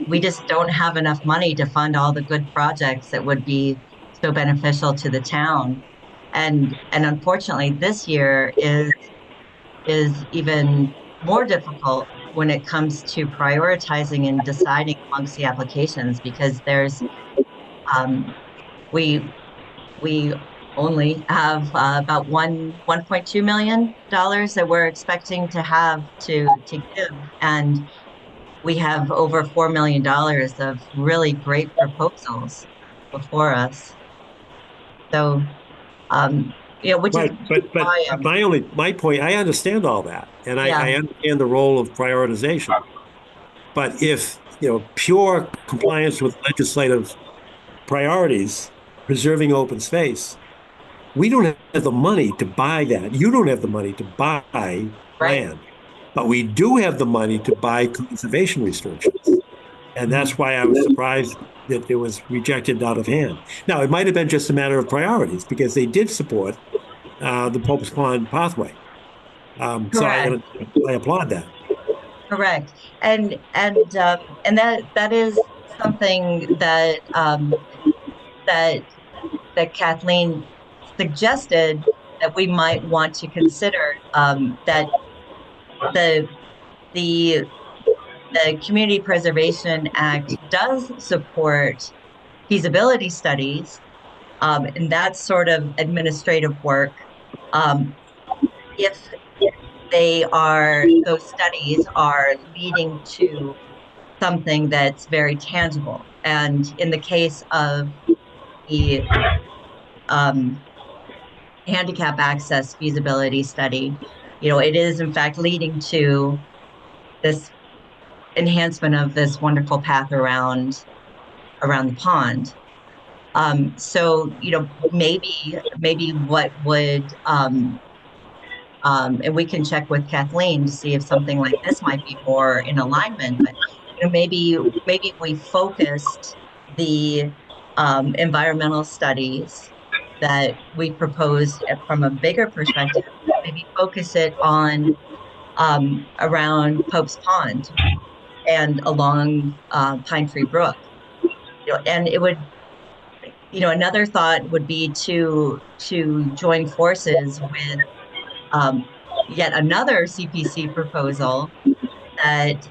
We just don't have enough money to fund all the good projects that would be so beneficial to the town. And unfortunately, this year is even more difficult when it comes to prioritizing and deciding amongst the applications, because there's we only have about $1.2 million that we're expecting to have to give, and we have over $4 million of really great proposals before us. So, But But my point, I understand all that, and I understand the role of prioritization. But if, pure compliance with legislative priorities, preserving open space, we don't have the money to buy that. You don't have the money to buy land, but we do have the money to buy conservation restrictions. And that's why I was surprised that it was rejected out of hand. Now, it might have been just a matter of priorities because they did support the Pope's Pond pathway. So I applaud that. Correct. And that is something that that Kathleen suggested that we might want to consider, that the Community Preservation Act does support feasibility studies, and that sort of administrative work, if those studies are leading to something that's very tangible. And in the case of the handicap access feasibility study, it is in fact leading to this enhancement of this wonderful path around the pond. So, maybe what would, and we can check with Kathleen to see if something like this might be more in alignment, but maybe we focused the environmental studies that we proposed from a bigger perspective, maybe focus it on around Pope's Pond and along Pine Tree Brook. And it would, another thought would be to join forces with yet another CPC proposal that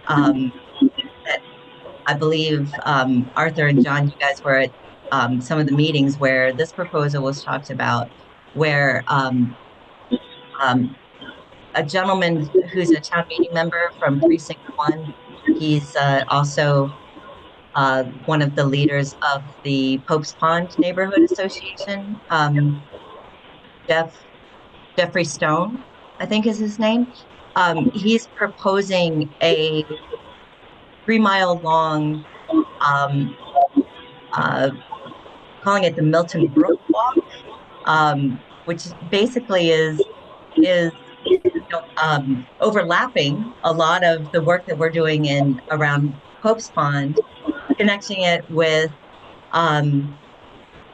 I believe Arthur and John, you guys were at some of the meetings where this proposal was talked about, where a gentleman who's a town meeting member from Precinct 1, he's also one of the leaders of the Pope's Pond Neighborhood Association, Jeffrey Stone, I think is his name. He's proposing a 3-mile long, calling it the Milton Brook Walk, which basically is overlapping a lot of the work that we're doing around Pope's Pond, connecting it with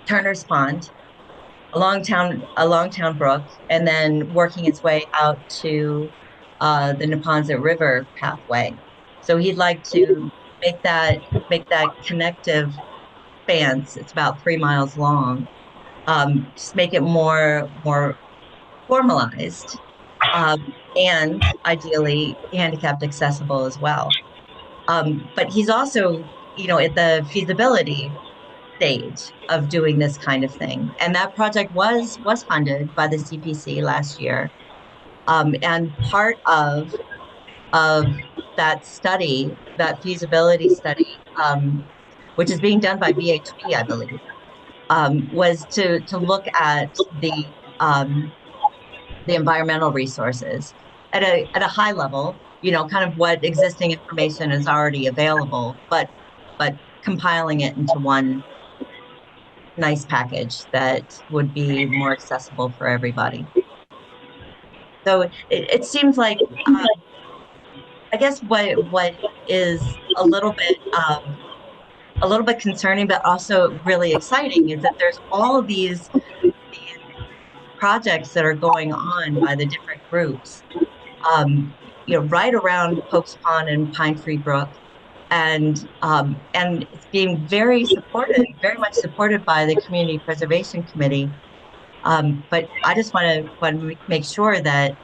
Turner's Pond, along Town Brook, and then working its way out to the Neponset River pathway. So he'd like to make that connective span. It's about 3 miles long. Just make it more formalized, and ideally handicapped accessible as well. But he's also, at the feasibility stage of doing this kind of thing. And that project was funded by the CPC last year. And part of that study, that feasibility study, which is being done by VHB, I believe, was to look at the environmental resources at a high level, kind of what existing information is already available, but compiling it into one nice package that would be more accessible for everybody. So it seems like, I guess what is a little bit concerning, but also really exciting, is that there's all of these projects that are going on by the different groups, right around Pope's Pond and Pine Tree Brook, and it's being very much supported by the Community Preservation Committee. But I just want to make sure that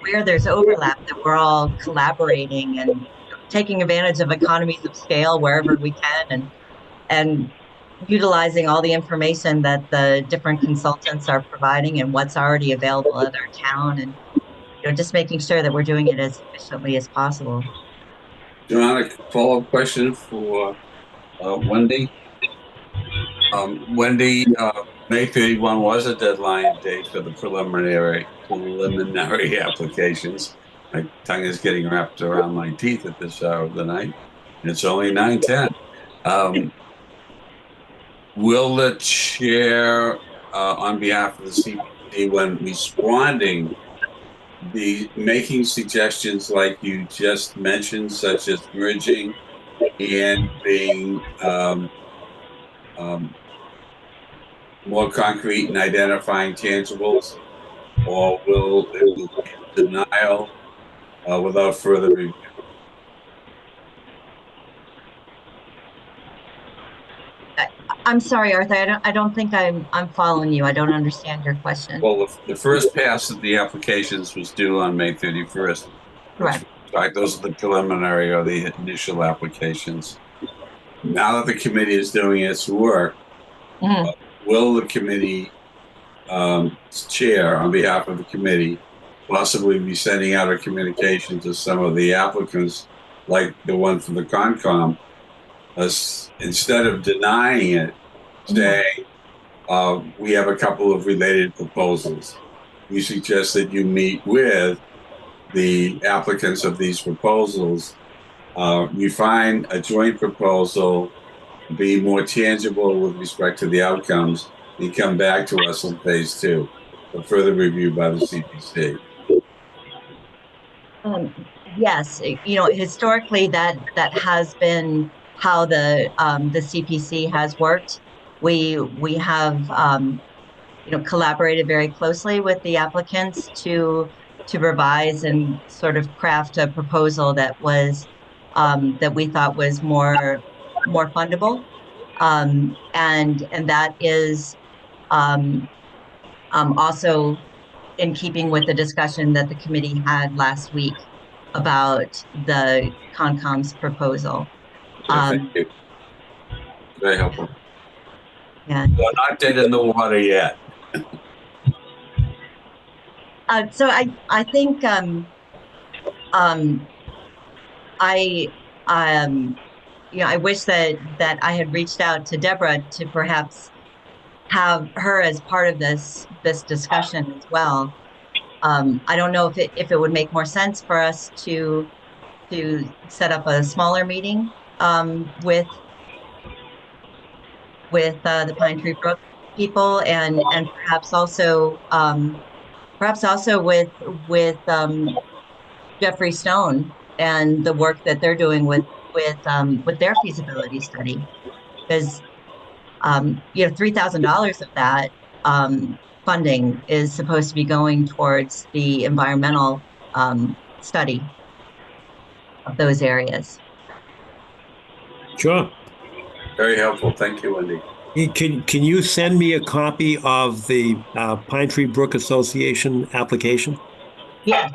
where there's overlap, that we're all collaborating and taking advantage of economies of scale wherever we can, and utilizing all the information that the different consultants are providing and what's already available at our town, and just making sure that we're doing it as efficiently as possible. John, a follow-up question for Wendy. Wendy, May 31 was a deadline date for the preliminary applications. My tongue is getting wrapped around my teeth at this hour of the night. And it's only 9:10. Will the chair, on behalf of the CPC, when responding, be making suggestions like you just mentioned, such as merging and being more concrete in identifying tangibles, or will it be denial without further review? I'm sorry, Arthur. I don't think I'm following you. I don't understand your question. Well, the first pass of the applications was due on May 31st. Correct. Right, those are the preliminary or the initial applications. Now that the committee is doing its work, will the committee chair, on behalf of the committee, possibly be sending out a communication to some of the applicants, like the one for the Concom, instead of denying it, saying, we have a couple of related proposals. We suggest that you meet with the applicants of these proposals, refine a joint proposal, be more tangible with respect to the outcomes, and come back to us in phase 2 for further review by the CPC. Yes, historically that has been how the CPC has worked. We have collaborated very closely with the applicants to revise and sort of craft a proposal that was that we thought was more fundable, and that is also in keeping with the discussion that the committee had last week about the Concom's proposal. Thank you. Very helpful. Yeah. So not dead in the water yet. So I think I wish that I had reached out to Deborah to perhaps have her as part of this discussion as well. I don't know if it would make more sense for us to set up a smaller meeting with the Pine Tree Brook people, and perhaps also with Jeffrey Stone and the work that they're doing with their feasibility study, because $3,000 of that funding is supposed to be going towards the environmental study of those areas. Sure. Very helpful. Thank you, Wendy. Can you send me a copy of the Pine Tree Brook Association application? Yeah.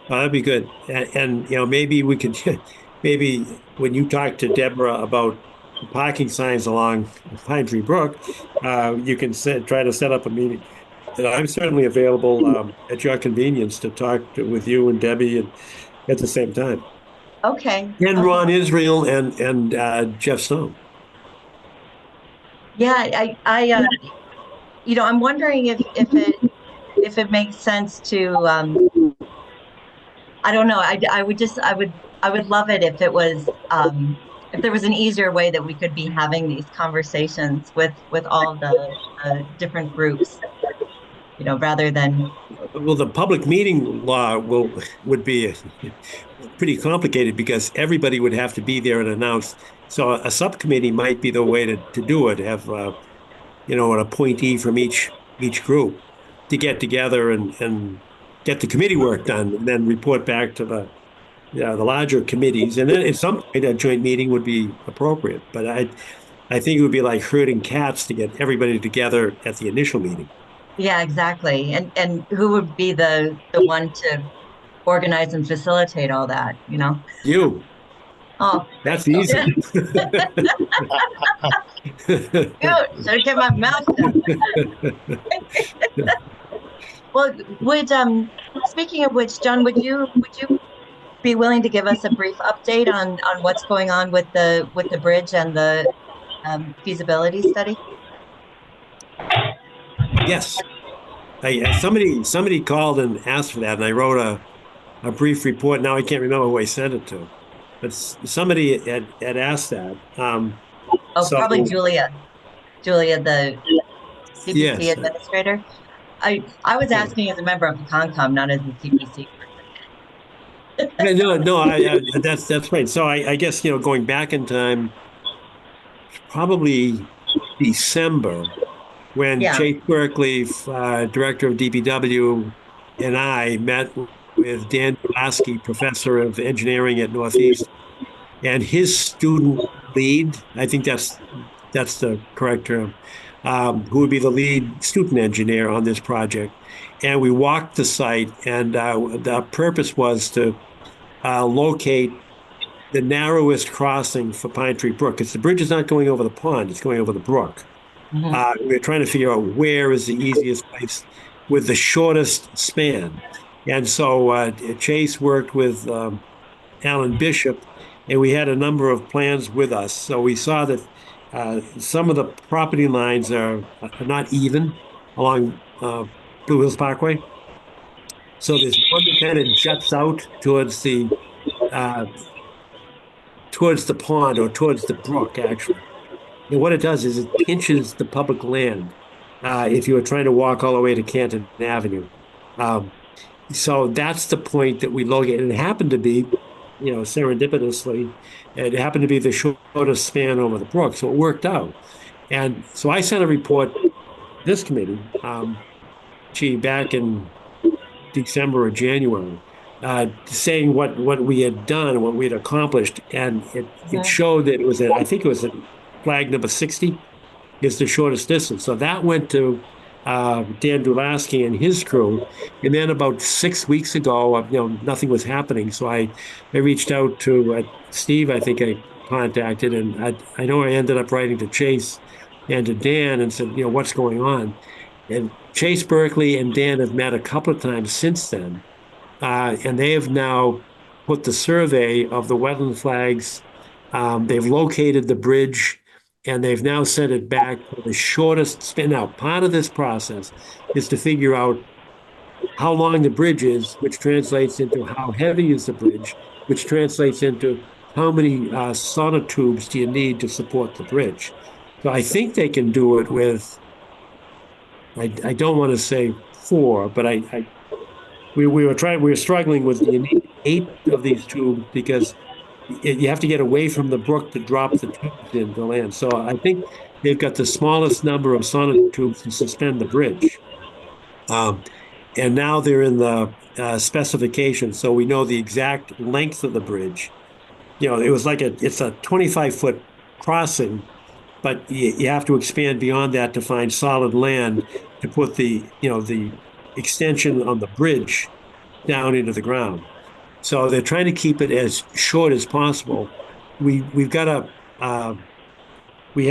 That'd be good. And maybe we could, maybe when you talk to Deborah about the parking signs along Pine Tree Brook, you can try to set up a meeting. And I'm certainly available at your convenience to talk with you and Debbie and at the same time. Okay. And Ron Israel and Jeff Stone. Yeah, I'm wondering if it makes sense to I don't know. I would love it if it was if there was an easier way that we could be having these conversations with all the different groups, rather than. Well, the public meeting law would be pretty complicated because everybody would have to be there and announce. So a subcommittee might be the way to do it. Have an appointee from each group to get together and get the committee work done, and then report back to the larger committees. And then at some point, a joint meeting would be appropriate. But I think it would be like herding cats to get everybody together at the initial meeting. Yeah, exactly. And who would be the one to organize and facilitate all that? You. Oh, that's easy. Should have kept my mouth shut. Well, speaking of which, John, would you be willing to give us a brief update on what's going on with the bridge and the feasibility study? Yes. Somebody called and asked for that, and I wrote a brief report. Now I can't remember who I sent it to, but somebody had asked that. Oh, So probably Julia. Julia, the CPC yes, administrator. I was yeah. asking as a member of the Concom, not as a CPC person. Yeah, no, that's right. So I guess going back in time, probably December, when Yeah. Chase Berkeley, director of DPW, and I met with Dan Dulaski, professor of engineering at Northeast, and his student lead. I think that's the correct term. Who would be the lead student engineer on this project? And we walked the site, and the purpose was to locate the narrowest crossing for Pine Tree Brook, because the bridge is not going over the pond; it's going over the brook. We're trying to figure out where is the easiest place with the shortest span. And so Chase worked with Alan Bishop, and we had a number of plans with us. So we saw that some of the property lines are not even along Blue Hills Parkway. So there's one that kind of juts out uh, towards the pond or towards the brook, actually. And what it does is it pinches the public land if you were trying to walk all the way to Canton Avenue. Um, so that's the point that we located. And it happened to be, serendipitously, it happened to be the shortest span over the brook. So it worked out. And so I sent a report to this committee, back in December or January, saying what we had done, what we had accomplished. And it showed that I think it was at flag number 60 is the shortest distance. So that went to Dan Dulaski and his crew. And then about 6 weeks ago, nothing was happening. So I reached out to Steve, I think I contacted, and I know I ended up writing to Chase and to Dan and said, what's going on? And Chase Berkeley and Dan have met a couple of times since then. And they have now put the survey of the wetland flags. They've located the bridge, and they've now sent it back for the shortest span. Now, part of this process is to figure out how long the bridge is, which translates into how heavy is the bridge, which translates into how many sonotubes do you need to support the bridge. So I think they can do it with, I don't want to say 4, but we were struggling with, you need 8 of these tubes because you have to get away from the brook to drop the tubes into land. So I think they've got the smallest number of sonotubes to suspend the bridge. And now they're in the specification, so we know the exact length of the bridge. It was it's a 25-foot crossing, but you have to expand beyond that to find solid land to put the extension on the bridge down into the ground. So they're trying to keep it as short as possible. We had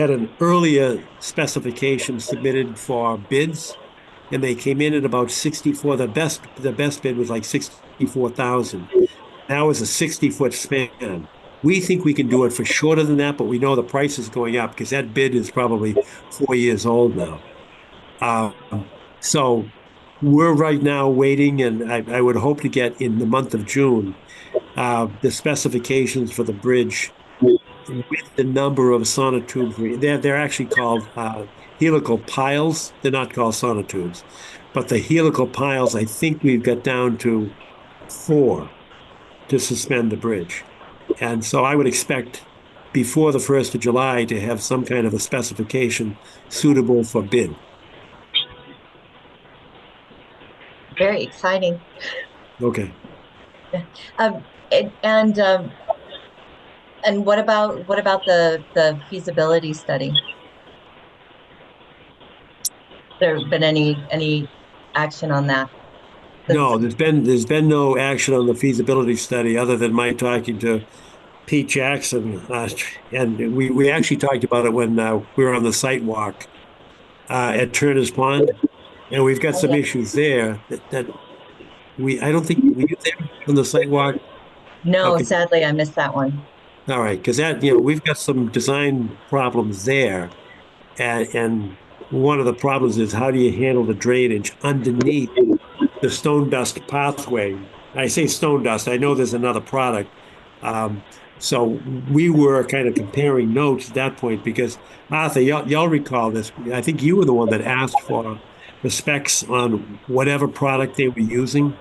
an earlier specification submitted for bids, and they came in at about 64. The best bid was like 64,000. That was a 60-foot span. We think we can do it for shorter than that, but we know the price is going up because that bid is probably 4 years old now. So we're right now waiting, and I would hope to get in the month of June the specifications for the bridge with the number of sonotubes. They're actually called helical piles. They're not called sonotubes, but the helical piles, I think we've got down to 4 to suspend the bridge. And so I would expect before the 1st of July to have some kind of a specification suitable for bid. Very exciting. Okay. And what about the feasibility study? There been any action on that? No, there's been no action on the feasibility study other than my talking to Pete Jackson, and we actually talked about it when we were on the site walk at Turner's Pond, and we've got some issues there that I don't think were you there on the site walk? No, Okay. sadly, I missed that one. All right, because we've got some design problems there, and one of the problems is how do you handle the drainage underneath the stone dust pathway? I say stone dust, I know there's another product. So we were kind of comparing notes at that point because Arthur, y'all recall this. I think you were the one that asked for the specs on whatever product they were using.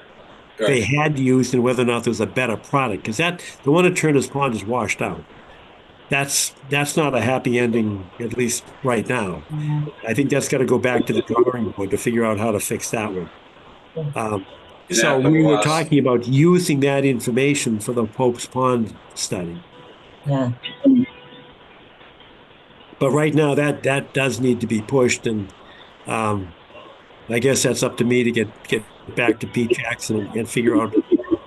They had used and whether or not there was a better product because the one at Turner's Pond is washed out. That's not a happy ending, at least right now. I think that's got to go back to the drawing board to figure out how to fix that one. So we were talking about using that information for the Pope's Pond study. Yeah. But right now that does need to be pushed, and I guess that's up to me to get back to Pete Jackson and figure out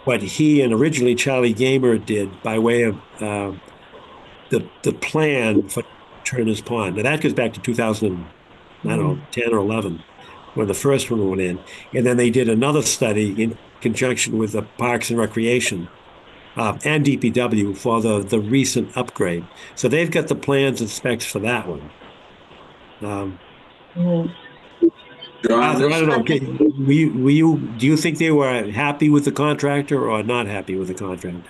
what he and originally Charlie Gamer did by way of the plan for Turner's Pond. Now that goes back to 2000, I don't know, 10 or 11, when the first one went in. And then they did another study in conjunction with the Parks and Recreation and DPW for the recent upgrade. So they've got the plans and specs for that one. I don't know. Do you think they were happy with the contractor or not happy with the contractor?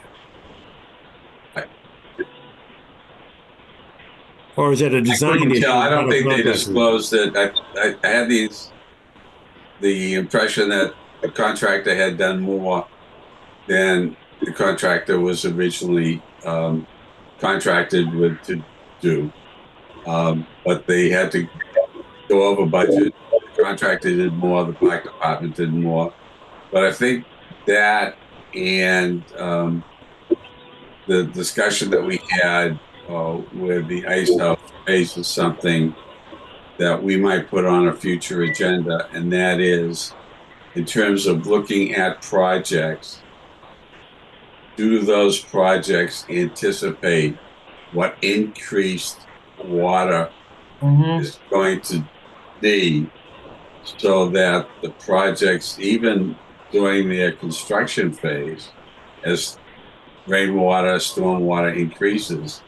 Or is it a design issue? I don't think they disclosed it. I had the impression that the contractor had done more than the contractor was originally contracted with to do. But they had to go over budget. The contractor did more, the park department did more. But I think that and the discussion that we had with the ice house phase is something that we might put on a future agenda, and that is in terms of looking at projects, do those projects anticipate what increased water is going to be, so that the projects, even during their construction phase, as rainwater, stormwater increases,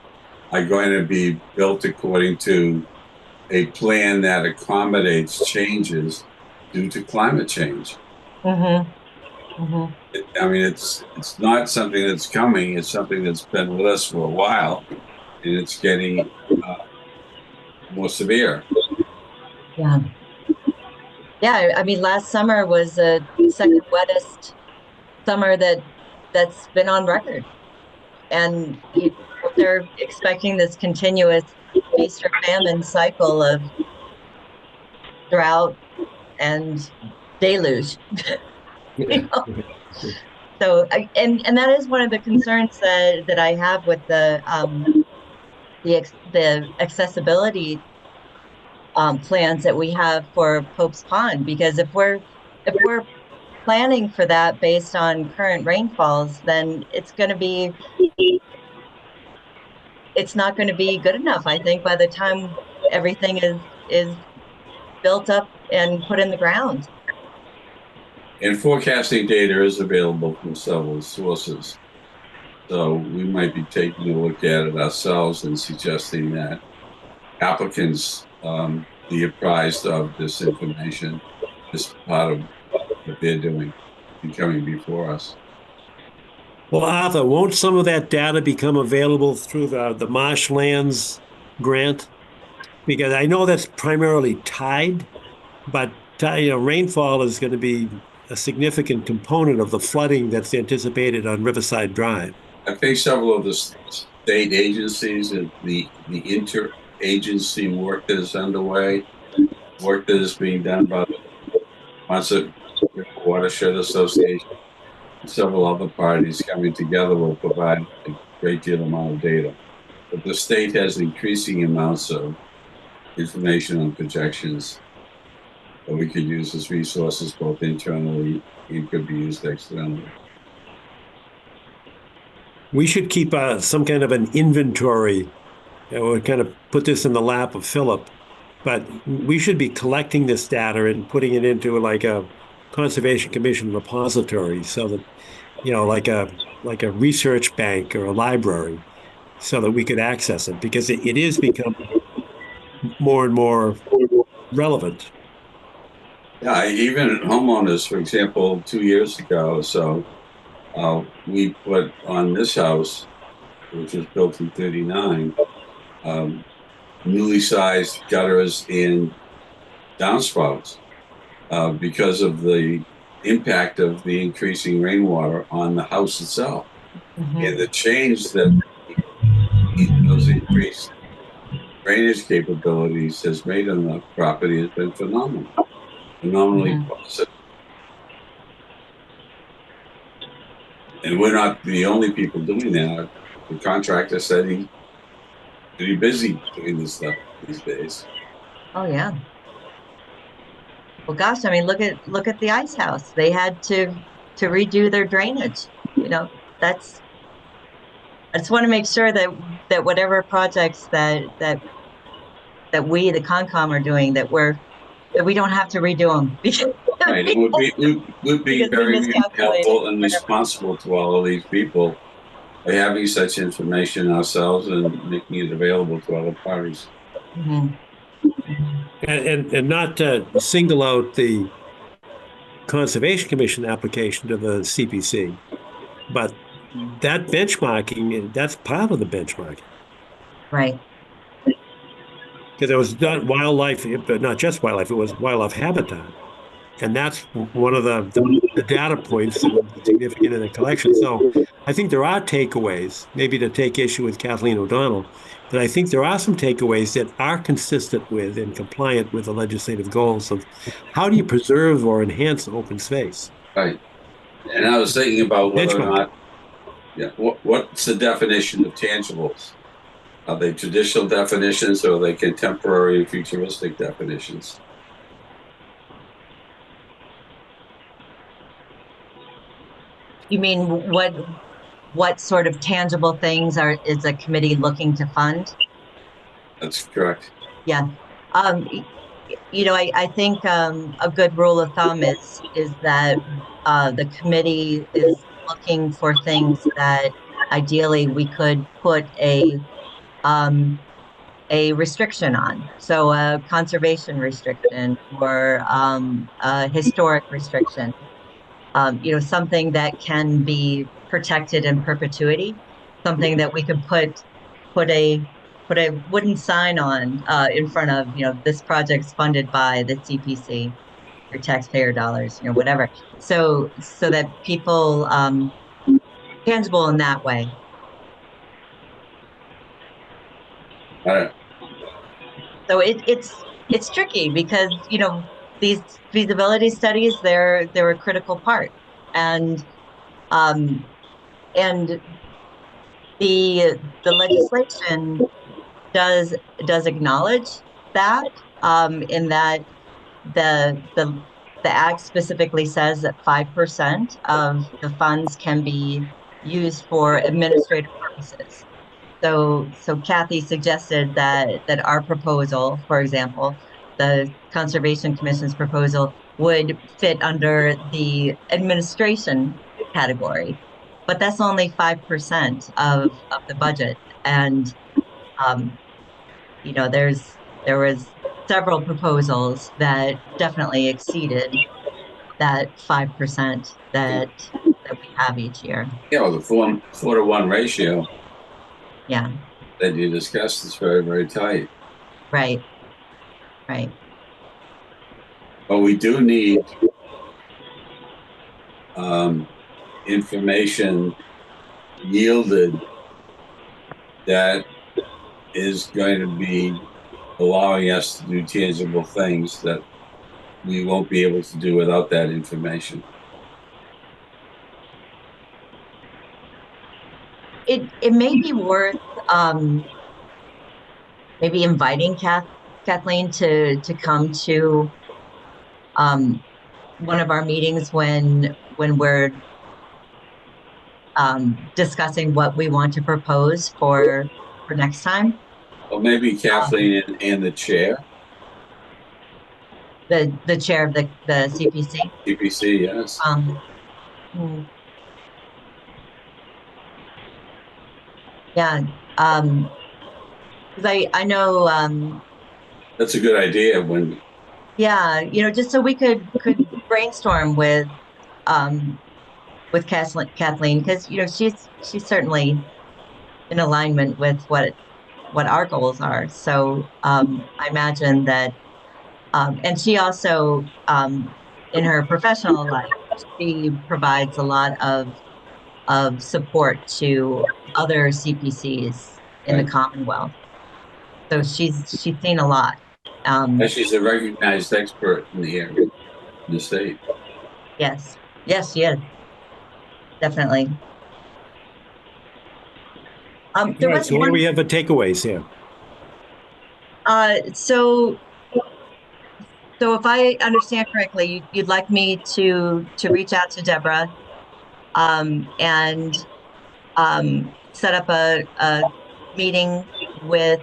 are going to be built according to a plan that accommodates changes due to climate change. I mean, it's not something that's coming. It's something that's been with us for a while, and it's getting more severe. Yeah. Yeah, I mean, last summer was the second wettest summer that's been on record. And they're expecting this continuous feast or famine cycle of drought and deluge. You know? So, and that is one of the concerns that I have with the accessibility plans that we have for Pope's Pond, because if we're planning for that based on current rainfalls, then it's not going to be good enough, I think, by the time everything is built up and put in the ground. And forecasting data is available from several sources. So we might be taking a look at it ourselves and suggesting that applicants be apprised of this information as part of what they're doing and coming before us. Well, Arthur, won't some of that data become available through the marshlands grant? Because I know that's primarily tide, but rainfall is going to be a significant component of the flooding that's anticipated on Riverside Drive. I think several of the state agencies and the interagency work that is underway, work that is being done by the Monson Watershed Association, and several other parties coming together will provide a great deal amount of data. But the state has increasing amounts of information on projections that we could use as resources both internally and could be used externally. We should keep some kind of an inventory. We'll kind of put this in the lap of Philip, but we should be collecting this data and putting it into like a Conservation Commission repository, so that, like a research bank or a library, so that we could access it, because it is becoming more and more relevant. Yeah, even homeowners, for example, 2 years ago or so, we put on this house, which was built in 39, newly sized gutters and downspouts because of the impact of the increasing rainwater on the house itself. And the change that those increased drainage capabilities has made on the property has been phenomenally positive. And we're not the only people doing that. The contractor said he's pretty busy doing this stuff these days. Oh yeah. Well, gosh, I mean, look at the ice house. They had to redo their drainage. You know, that's. I just want to make sure that whatever projects that we, the Concom, are doing, that we don't have to redo them. Right, it would be very helpful and responsible to all of these people by having such information ourselves and making it available to other parties. And not to single out the Conservation Commission application to the CPC, but that benchmarking, that's part of the benchmarking. Right. Because it was not wildlife, but not just wildlife, it was wildlife habitat. And that's one of the data points that was significant in the collection. So I think there are takeaways, maybe to take issue with Kathleen O'Donnell, but I think there are some takeaways that are consistent with and compliant with the legislative goals of how do you preserve or enhance open space? Right. And I was thinking about whether or not, what's the definition of tangibles? Are they traditional definitions or are they contemporary and futuristic definitions? You mean what sort of tangible things is a committee looking to fund? That's correct. Yeah. You know, I think a good rule of thumb is that the committee is looking for things that ideally we could put a restriction on. So a conservation restriction or a historic restriction. You know, something that can be protected in perpetuity, something that we could put a wooden sign on in front of, you know, this project's funded by the CPC, your taxpayer dollars, you know, whatever. So that people tangible in that way. All right. So it's tricky because, you know, these feasibility studies, they're a critical part, and the legislation does acknowledge that in that the act specifically says that 5% of the funds can be used for administrative purposes. So Kathy suggested that our proposal, for example, the Conservation Commission's proposal, would fit under the administration category, but that's only 5% of the budget. And you know, there was several proposals that definitely exceeded that 5% that we have each year. Yeah, well, the 4-to-1 ratio. Yeah. That you discussed is very, very tight. Right. Right. But we do need information yielded that is going to be allowing us to do tangible things that we won't be able to do without that information. It may be worth maybe inviting Kathleen to come to one of our meetings when we're discussing what we want to propose for next time. Well, maybe Kathleen and the chair. The chair of the CPC. CPC, yes. Yeah, because I know that's a good idea when Yeah, just so we could brainstorm with Kathleen, because she's certainly in alignment with what our goals are. So I imagine that, and she also in her professional life, she provides a lot of support to other CPCs in the Right. Commonwealth. So she's seen a lot. And she's a recognized expert in the area, in the state. Yes, yes, she is definitely. There All right, was so what do one. we have for takeaways here? So if I understand correctly, you'd like me to reach out to Deborah, and set up a meeting with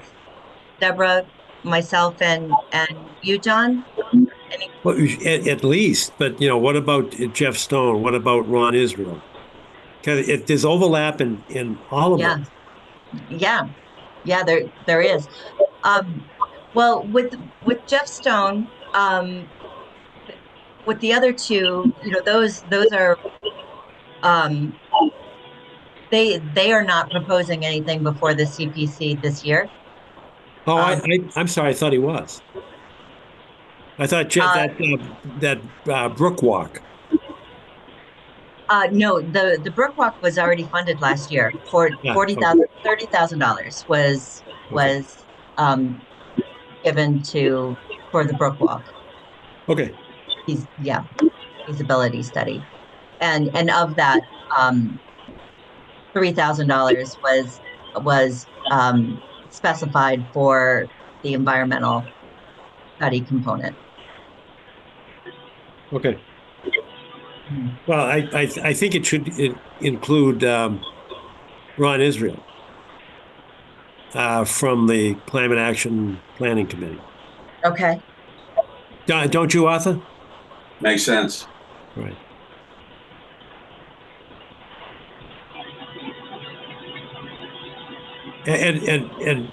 Deborah, myself, and you, John. Well, at least, but what about Jeff Stone? What about Ron Israel? Because there's overlap in all of Yeah, them. yeah, yeah. There is. Well, with Jeff Stone, with the other two, those are um, they are not proposing anything before the CPC this year. Oh, Um, I'm sorry. I thought he was. I thought uh, that Brook Walk. no, the Brook Walk was already funded last year for Yeah. $30,000 Okay. was um, given for the Brook Walk. Okay. Feasibility study, and of that, $3,000 was specified for the environmental study component. Okay. Mhm. Well, I think it should include Ron Israel from the Climate Action Planning Committee. Okay. Don't you, Arthur? Makes sense. Right. And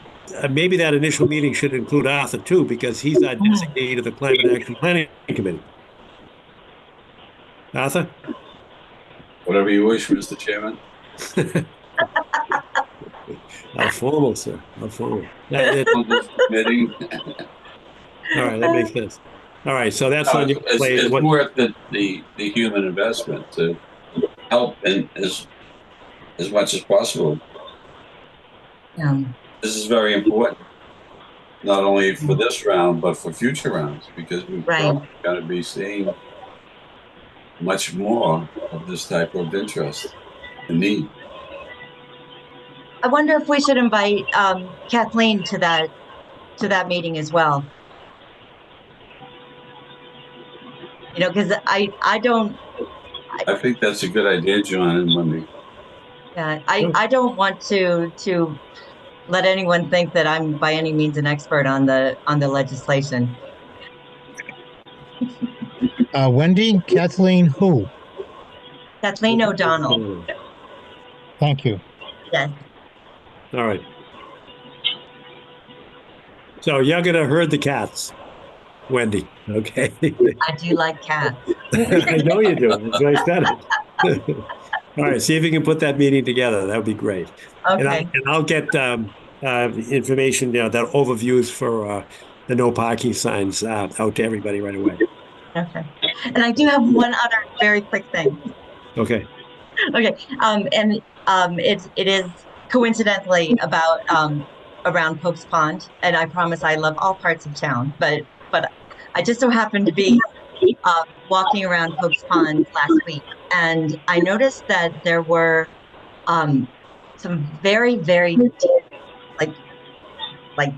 maybe that initial meeting should include Arthur too, because he's our designee of the Climate Action Planning Committee. Arthur? Whatever you wish, Mr. Chairman. How formal, sir. How formal. On this committee. All right, that makes sense. All right, so that's No, on your plate. it's worth the human investment to help in as much as possible. This is very important, not only for this round, but for future rounds, because we're probably going to be seeing much more of this type of interest and need. I wonder if we should invite Kathleen to that meeting as well. Because I don't. I think that's a good idea, John and Wendy. Yeah, I don't want to let anyone think that I'm by any means an expert on the legislation. Wendy, Kathleen, who? Kathleen O'Donnell. Thank you. Yes. All right. So you're going to herd the cats, Wendy. Okay. I do like cats. I know you do. That's why I said it. All right. See if you can put that meeting together. That would be great. Okay. And I'll get information, that overviews for the no parking signs out to everybody right away. Okay. And I do have one other very quick thing. Okay. Okay. And it is coincidentally about around Pope's Pond, and I promise I love all parts of town, but I just so happened to be walking around Pope's Pond last week, and I noticed that there were some very, very like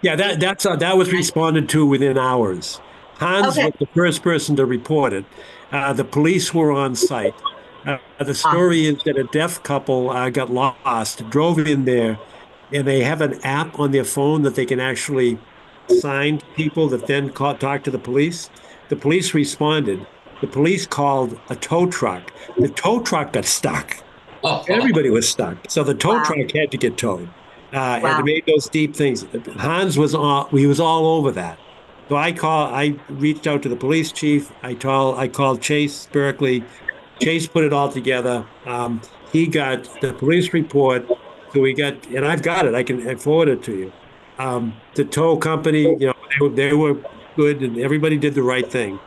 yeah, that was responded to within hours. Hans was the first person to report it. The police were on site. The story is that a deaf couple got lost, drove in there, and they have an app on their phone that they can actually sign people that then talk to the police. The police responded. The police called a tow truck. The tow truck got stuck. Everybody was stuck. So the tow truck had to get towed. And it made those deep things. Hans was all over that. So I reached out to the police chief. I called Chase Berkeley. Chase put it all together. He got the police report. So and I've got it. I forward it to you. The tow company, they were good and everybody did the right thing.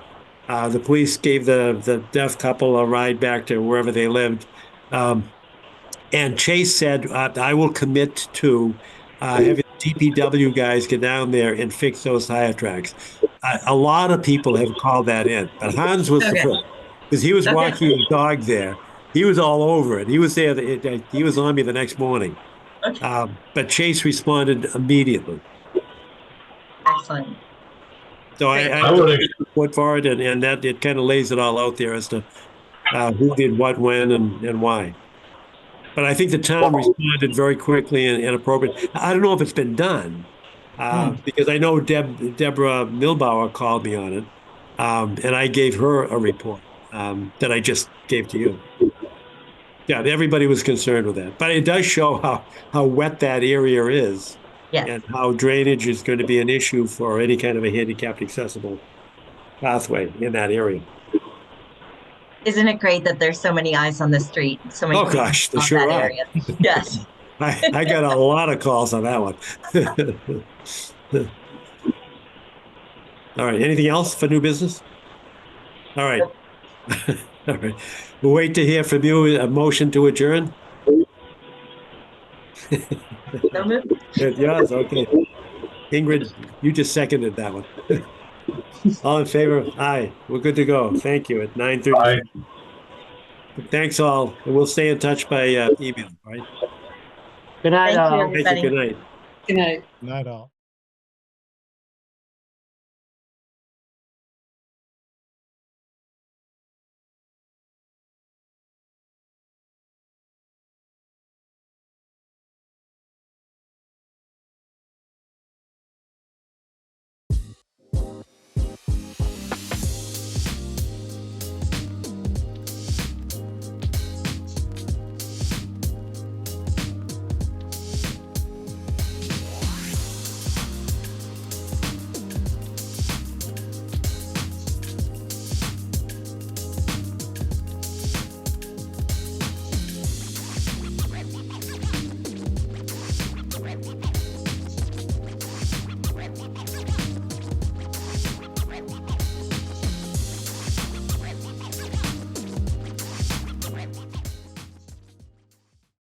The police gave the deaf couple a ride back to wherever they lived. And Chase said, I will commit to having the DPW guys get down there and fix those tire tracks. A lot of people have called that in, but Hans was the first because he was walking his dog there. He was all over it. He was there. He was on me the next morning. But Chase responded immediately. Excellent. So I would support for it, and that it kind of lays it all out there as to who did what, when, and why. But I think the town responded very quickly and appropriate. I don't know if it's been done because I know Deborah Milbauer called me on it, and I gave her a report that I just gave to you. Yeah, everybody was concerned with that, but it does show how wet that area is, and how drainage is going to be an issue for any kind of a handicapped accessible pathway in that area. Isn't it great that there's so many eyes on the street? So many gosh, there sure are. Area. Yes. I got a lot of calls on that one. All right. Anything else for new business? All right. All right. We'll wait to hear from you. A motion to adjourn? Yes, okay. Ingrid, you just seconded that one. All in favor? Aye. We're good to go. Thank you. At 9:30. Thanks all. And we'll stay in touch by email, all right? Good night, Thank you, all. everybody. Good night. Good night. Not all.